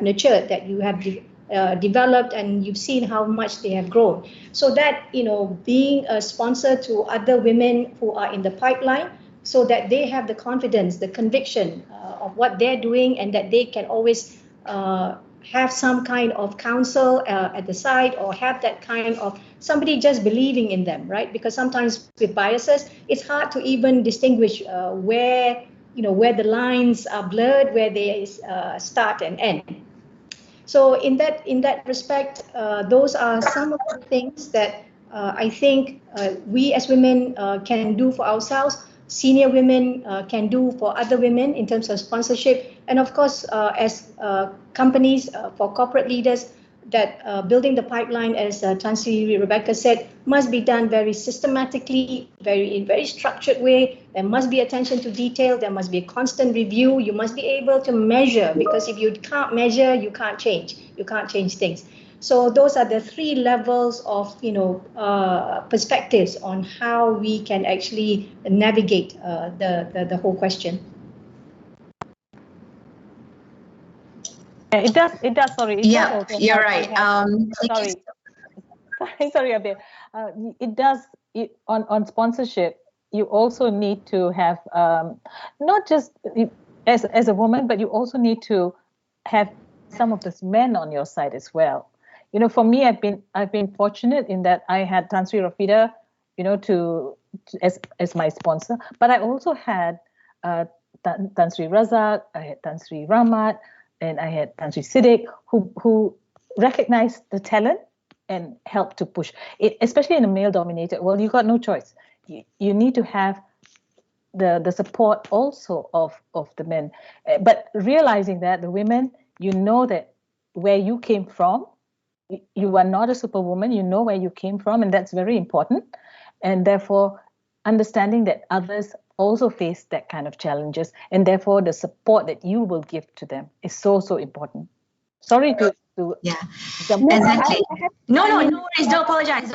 nurtured, that you have developed, and you've seen how much they have grown. So that, being a sponsor to other women who are in the pipeline, so that they have the confidence, the conviction of what they're doing, and that they can always have some kind of counsel at the side, or have that kind of somebody just believing in them, right? Because sometimes with biases, it's hard to even distinguish where the lines are blurred, where they start and end. So in that respect, those are some of the things that I think we as women can do for ourselves. Senior women can do for other women in terms of sponsorship, and of course, as companies, for corporate leaders, that building the pipeline, as Tan Sri Rebecca said, must be done very systematically, in very structured way. There must be attention to detail. There must be a constant review. You must be able to measure, because if you can't measure, you can't change. You can't change things. So those are the three levels of perspectives on how we can actually navigate the whole question. It does. Sorry. It Yeah, does also you're help right. to have, sorry, Abir. It does. On sponsorship, you also need to have not just as a woman, but you also need to have some of these men on your side as well. For me, I've been fortunate in that I had Tan Sri Rafida, as my sponsor, but I also had Tan Sri Razak, I had Tan Sri Rahmat, and I had Tan Sri Siddiq, who recognized the talent and helped to push it, especially in a male-dominated world. You got no choice. You need to have the support also of the men, but realizing that the women, that where you came from, you are not a superwoman. You know where you came from, and that's very important. And therefore, understanding that others also face that kind of challenges, and therefore the support that you will give to them is so important. Sorry to Yeah, jump. exactly. No worries. Don't apologize.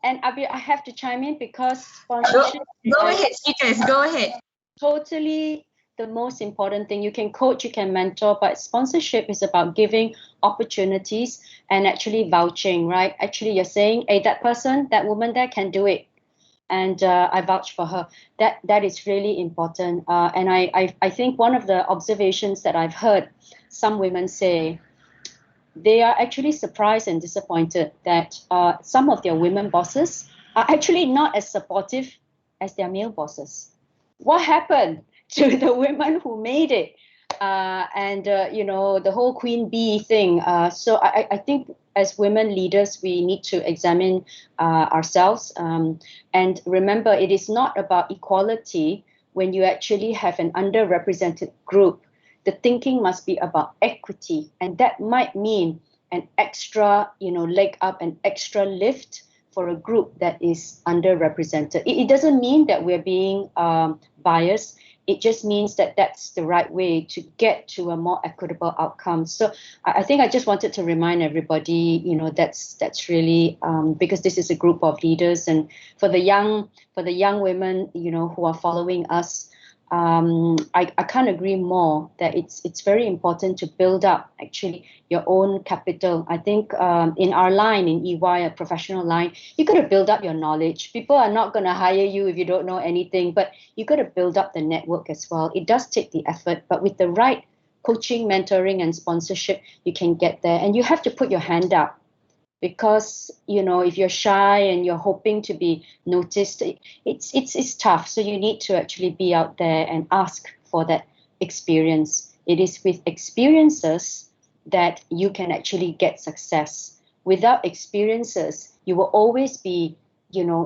And Abir, I have to chime in because sponsorship. Go ahead, speakers. Go ahead. Totally the most important thing. You can coach, you can mentor, but sponsorship is about giving opportunities and actually vouching, right? Actually, you're saying, hey, that person, that woman there can do it. And I vouch for her. That is really important. And I think one of the observations that I've heard some women say, they are actually surprised and disappointed that some of their women bosses are actually not as supportive as their male bosses. What happened to the women who made it? The whole queen bee thing. So I think as women leaders, we need to examine ourselves. And remember, it is not about equality when you actually have an underrepresented group. The thinking must be about equity, and that might mean an extra, leg up, an extra lift for a group that is underrepresented. It doesn't mean that we're being biased. It just means that that's the right way to get to a more equitable outcome. So I think I just wanted to remind everybody, that's really because this is a group of leaders, and for the young women, who are following us. I can't agree more that it's very important to build up actually your own capital. I think in our line, in EY, a professional line, you got to build up your knowledge. People are not going to hire you if you don't know anything, but you got to build up the network as well. It does take the effort, but with the right coaching, mentoring, and sponsorship, you can get there. And you have to put your hand up. Because if you're shy and you're hoping to be noticed, it's tough. So you need to actually be out there and ask for that experience. It is with experiences that you can actually get success. Without experiences, you will always be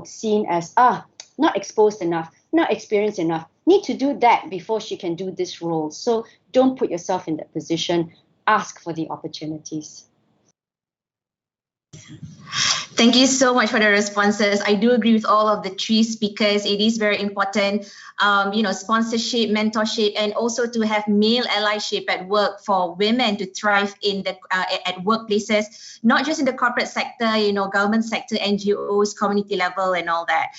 seen as not exposed enough, not experienced enough, need to do that before she can do this role. So don't put yourself in that position. Ask for the opportunities. Thank you so much for the responses. I do agree with all of the three speakers. It is very important, sponsorship, mentorship, and also to have male allyship at work for women to thrive in the at workplaces, not just in the corporate sector, government sector, NGOs, community level, and all that.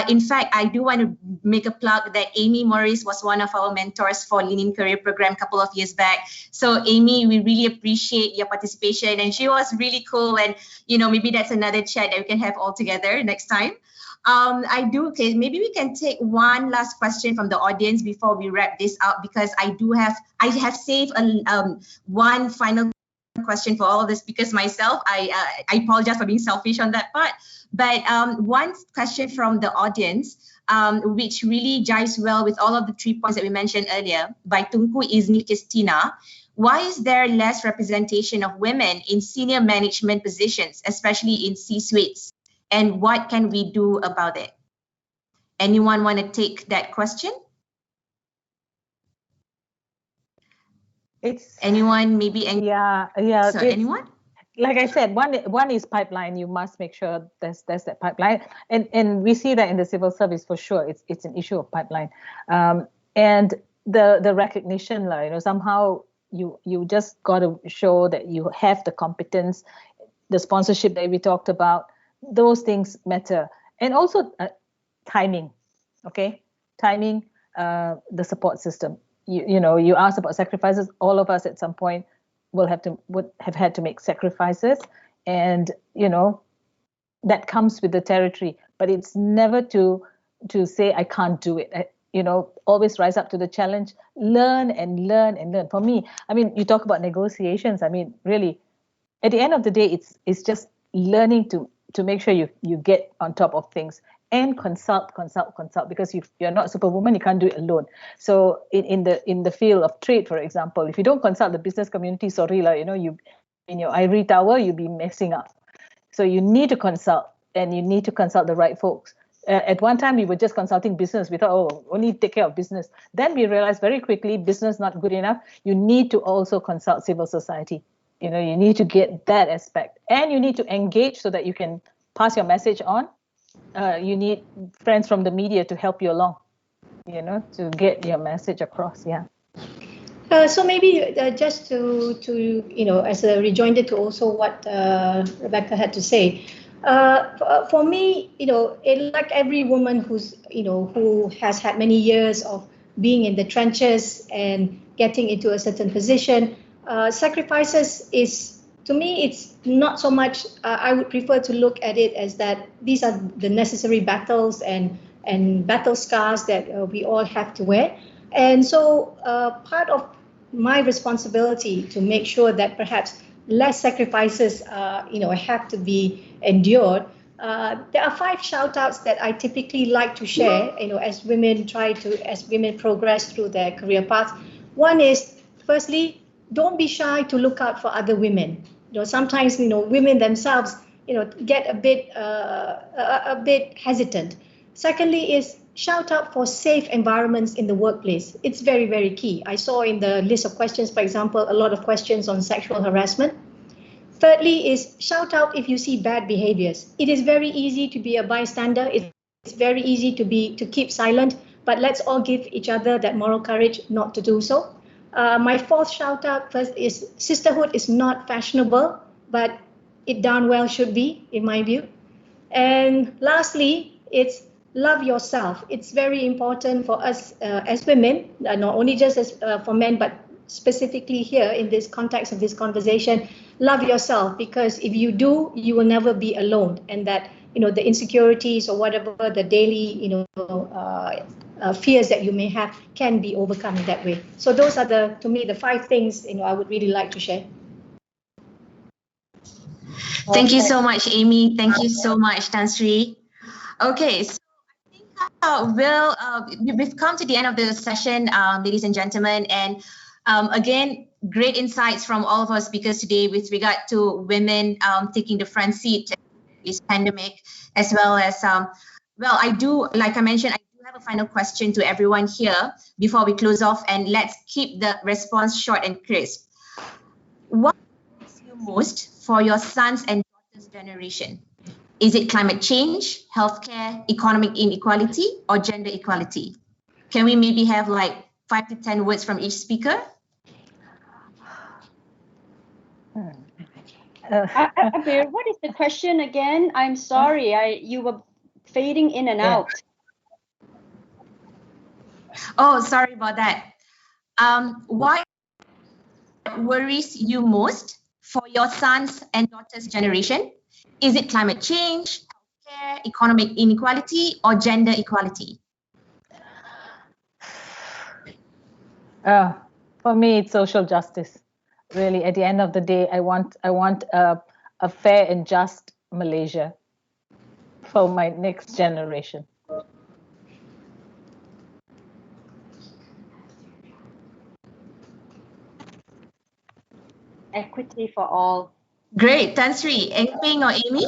In fact, I do want to make a plug that Amy Morris was one of our mentors for Lean Career Program a couple of years back. So Amy, we really appreciate your participation, and she was really cool. And maybe that's another chat that we can have all together next time. Okay, maybe we can take one last question from the audience before we wrap this up, because I have saved one final question for all of the speakers myself. I apologize for being selfish on that part, but one question from the audience, which really jives well with all of the 3 points that we mentioned earlier, by Tunku Izni Kristina. Why is there less representation of women in senior management positions, especially in C-suites? And what can we do about it? Anyone want to take that question? It's anyone, maybe yeah. So anyone? Like I said, one is pipeline. You must make sure there's that pipeline, and we see that in the civil service for sure. It's an issue of pipeline, and the recognition, somehow you just got to show that you have the competence, the sponsorship that we talked about. Those things matter, and also timing. Okay, timing, the support system. You asked about sacrifices. All of us at some point would have had to make sacrifices, and that comes with the territory. But it's never to say I can't do it. Always rise up to the challenge, learn and learn and learn. For me, I mean, you talk about negotiations. I mean, really, at the end of the day, it's just learning to make sure you get on top of things, and consult, because you're not superwoman, you can't do it alone. So in the field of trade, for example, if you don't consult the business community, sorry lah, you in your ivory tower, you'll be messing up. So you need to consult, and you need to consult the right folks. At one time, we were just consulting business. We thought, only take care of business. Then we realized very quickly, business not good enough. You need to also consult civil society. You need to get that aspect, and you need to engage so that you can pass your message on. You need friends from the media to help you along, to get your message across. Yeah. So maybe just to as a rejoinder to also what Rebecca had to say. For me, like every woman who has had many years of being in the trenches and getting into a certain position, sacrifices is, to me, it's not so much. I would prefer to look at it as that these are the necessary battles and battle scars that we all have to wear. And so part of my responsibility to make sure that perhaps less sacrifices have to be endured. There are 5 shout outs that I typically like to share, as women progress through their career path. One is, firstly, don't be shy to look out for other women. Sometimes women themselves get a bit hesitant. Secondly is shout out for safe environments in the workplace. It's very, very key. I saw in the list of questions, for example, a lot of questions on sexual harassment. Thirdly is shout out if you see bad behaviors. It is very easy to be a bystander. It's very easy to keep silent, but let's all give each other that moral courage not to do so. My 4th shout out first is sisterhood is not fashionable, but it darn well should be, in my view. And lastly, it's love yourself. It's very important for us as women, not only just as for men, but specifically here in this context of this conversation. Love yourself, because if you do, you will never be alone, and that the insecurities or whatever the daily fears that you may have can be overcome in that way. So those are to me the 5 things I would really like to share. Thank you so much, Amy. Thank you so much, Tan Sri. Okay, so I think we've come to the end of the session, ladies and gentlemen, and again, great insights from all of our speakers today with regard to women taking the front seat in this pandemic, as well as, like I mentioned, I do have a final question to everyone here before we close off, and let's keep the response short and crisp. What worries you most for your sons and daughters' generation? Is it climate change, healthcare, economic inequality, or gender equality? Can we maybe have like 5 to 10 words from each speaker? Abir, what is the question again? I'm sorry, you were fading in and out. Oh, sorry about that. What worries you most for your sons and daughters' generation? Is it climate change, healthcare, economic inequality, or gender equality? For me, it's social justice. Really, at the end of the day, I want a fair and just Malaysia for my next generation. Equity for all. Great. Tan Sri, Eng or Amy?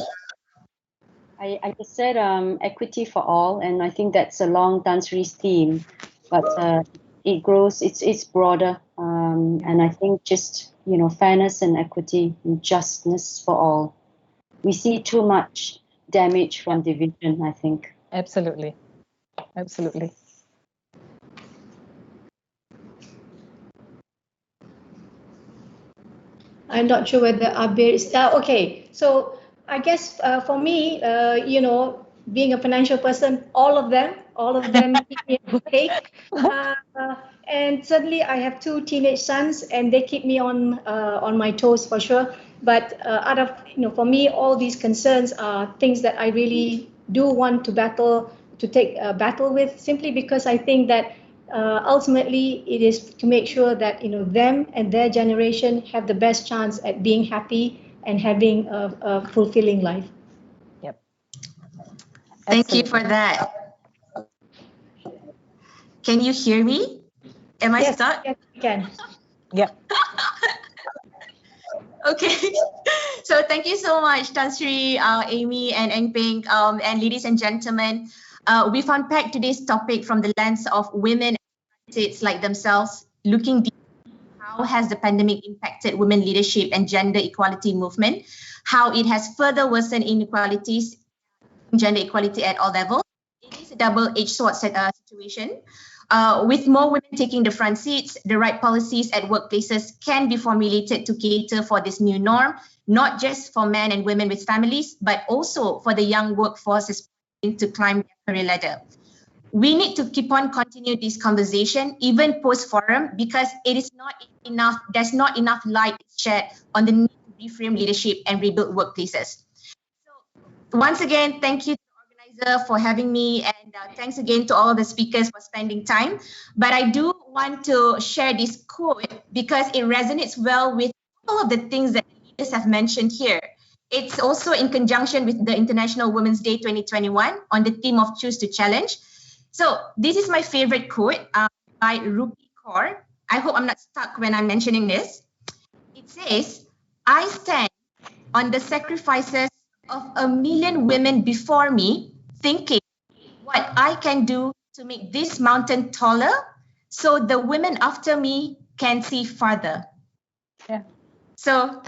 I just said equity for all, and I think that's along Tan Sri's theme. But it grows. It's broader, and I think just fairness and equity and justness for all. We see too much damage from division, I think. Absolutely. Absolutely. I'm not sure whether Abir is okay. So I guess for me, being a financial person, all of them keep me awake. And certainly, I have two teenage sons, and they keep me on my toes for sure. But out of for me, all these concerns are things that I really do want to take a battle with, simply because I think that ultimately it is to make sure that them and their generation have the best chance at being happy and having a fulfilling life. Yep. Thank you Absolutely. for that. Can you hear me? Am I stuck? Yes, you can. Yep. Okay. So thank you so much, Tan Sri, Amy, and Eng Ping, and ladies and gentlemen. We've unpacked today's topic from the lens of women like themselves, looking deep. How has the pandemic impacted women leadership and gender equality movement? How it has further worsened inequalities, gender equality at all levels. It is a double-edged sword situation. With more women taking the front seats, the right policies at workplaces can be formulated to cater for this new norm, not just for men and women with families, but also for the young workforce aspiring to climb their career ladder. We need to keep on continuing this conversation, even post-forum, because it is not enough, there's not enough light shed on the need to reframe leadership and rebuild workplaces. So once again, thank you to the organizer for having me, and thanks again to all the speakers for spending time. But I do want to share this quote because it resonates well with all of the things that the leaders have mentioned here. It's also in conjunction with the International Women's Day 2021 on the theme of Choose to Challenge. So this is my favorite quote by Rupi Kaur. I hope I'm not stuck when I'm mentioning this. It says, I stand on the sacrifices of 1 million women before me, thinking what I can do to make this mountain taller so the women after me can see farther. Yeah. So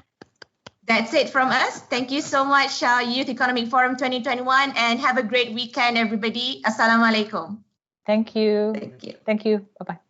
that's it from us. Thank you so much, Youth Economic Forum 2021, and have a great weekend, everybody. Assalamualaikum. Thank you. Thank you. Thank you. Bye-bye.